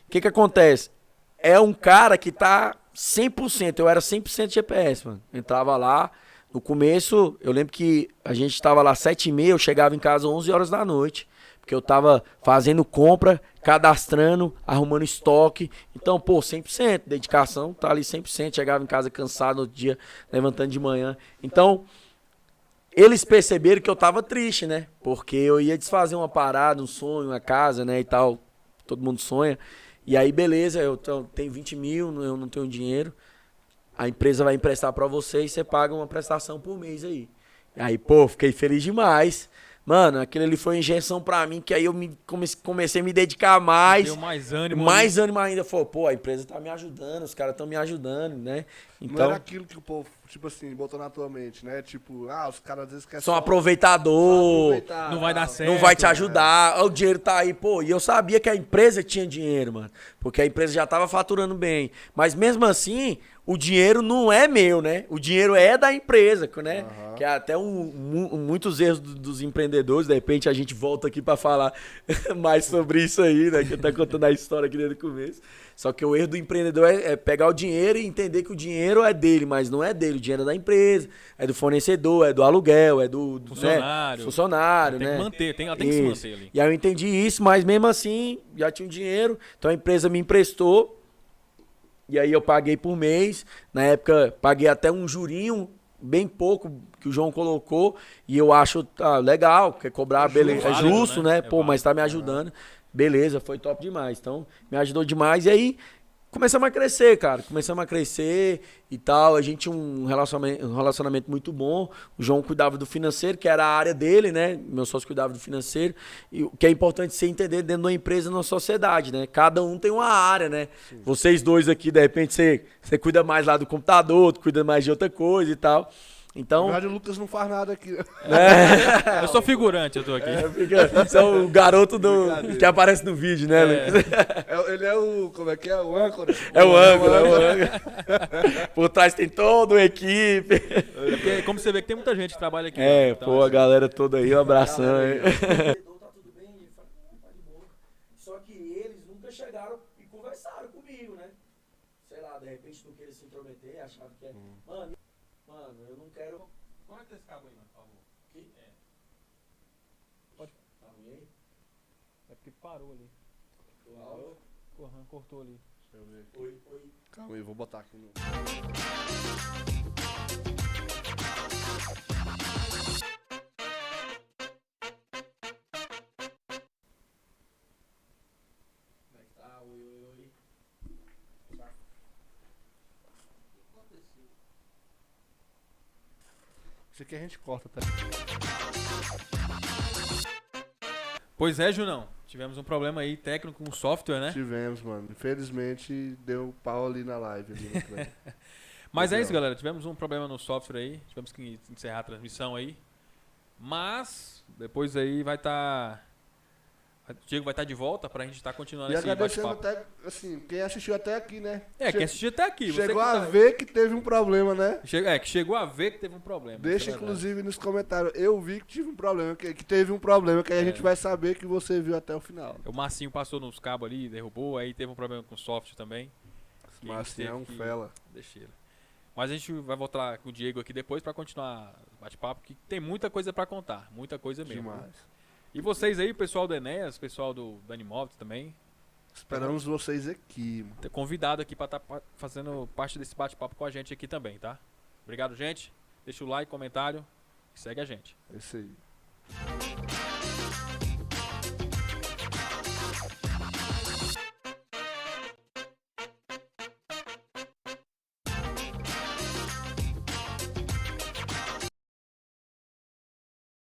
o que acontece? É um cara que tá 100%, eu era 100% GPS, mano. Eu entrava lá, no começo, eu lembro que a gente tava lá 7h30, eu chegava em casa 11 horas da noite. Porque eu tava fazendo compra, cadastrando, arrumando estoque. Então, pô, 100%. Dedicação, tá ali 100%. Chegava em casa cansado no outro dia, levantando de manhã. Então, eles perceberam que eu tava triste, né? Porque eu ia desfazer uma parada, um sonho, uma casa, né, e tal. Todo mundo sonha. E aí, beleza, eu tenho 20 mil, eu não tenho dinheiro. A empresa vai emprestar pra você e você paga uma prestação por mês aí. E aí, pô, fiquei feliz demais. Mano, aquilo ali foi uma injeção pra mim, que aí eu comecei a me dedicar mais. Deu mais ânimo. Mais ânimo ainda. Falei, pô, a empresa tá me ajudando, os caras estão me ajudando, né? Então, não era aquilo que o povo, tipo assim, botou na tua mente, né? Tipo, os caras às vezes querem são aproveitador, não vai dar certo. Não vai te ajudar, o dinheiro tá aí, pô. E eu sabia que a empresa tinha dinheiro, mano. Porque a empresa já tava faturando bem. Mas mesmo assim, o dinheiro não é meu, né? O dinheiro é da empresa, né? Que é até muitos erros dos empreendedores. De repente a gente volta aqui pra falar mais sobre isso aí, né? Que eu tô contando a história aqui desde o começo. Só que o erro do empreendedor é pegar o dinheiro e entender que o dinheiro é dele, mas não é dele. O dinheiro é da empresa, é do fornecedor, é do aluguel, é do funcionário, tem né? Que manter, tem que se manter ali. E aí eu entendi isso, mas mesmo assim, já tinha o dinheiro. Então a empresa me emprestou. E aí eu paguei por mês. Na época, paguei até um jurinho, bem pouco, que o João colocou. E eu acho legal, quer cobrar, beleza. É justo, né? Pô, mas tá me ajudando. Beleza, foi top demais. Então, me ajudou demais. E aí, começamos a crescer, cara. Começamos a crescer e tal. A gente tinha um relacionamento muito bom. O João cuidava do financeiro, que era a área dele, né? Meu sócio cuidava do financeiro. E o que é importante você entender dentro de uma empresa, numa sociedade, né? Cada um tem uma área, né? Sim. Vocês dois aqui, de repente, você cuida mais lá do computador, outro cuida mais de outra coisa e tal. Então... Na verdade, o Lucas não faz nada aqui. Eu sou figurante, eu tô aqui. Você é o garoto que aparece no vídeo, né, Lucas? Ele é o... Como é que é? O âncora. É o âncora. Por trás tem toda uma equipe. Porque, como você vê que tem muita gente que trabalha aqui. Então, pô, a galera toda aí, um abração aí. Tá tudo bem? Ele fala, tá de boa. Só que eles nunca chegaram e conversaram comigo, né? Sei lá, de repente não queria se intrometer, achavam que é... Mano, eu não quero... Conecta esse cabo aí, mano, por favor. Aqui? Pode. Tá ruim aí? É porque parou ali. Cortou ali. Deixa eu ver. Oi. Calma aí, vou botar aqui no... Como é que tá? Oi. Isso aqui a gente corta, tá? Pois é, Junão. Tivemos um problema aí técnico com o software, né? Tivemos, mano. Infelizmente, deu pau ali na live. Ali Mas é isso, galera. Tivemos um problema no software aí. Tivemos que encerrar a transmissão aí. Mas, depois aí vai estar... O Diego vai estar de volta pra gente estar continuando esse agradecendo bate-papo. até, assim, quem assistiu até aqui, né? Quem assistiu até aqui. Chegou a ver que teve um problema, né? Que chegou a ver que teve um problema. Deixa, inclusive, nos comentários. Eu vi que tive um problema, que teve um problema, que aí a gente vai saber que você viu até o final. O Marcinho passou nos cabos ali, derrubou, aí teve um problema com o software também. Esse Marcinho é um fela. Deixa ele. Mas a gente vai voltar com o Diego aqui depois pra continuar o bate-papo, que tem muita coisa pra contar. Muita coisa mesmo. Demais. E vocês aí, pessoal do Enéas, pessoal do Danimóveis também. Esperamos vocês aqui, mano. Ter convidado aqui pra estar fazendo parte desse bate-papo com a gente aqui também, tá? Obrigado, gente. Deixa o like, comentário e segue a gente. É isso aí.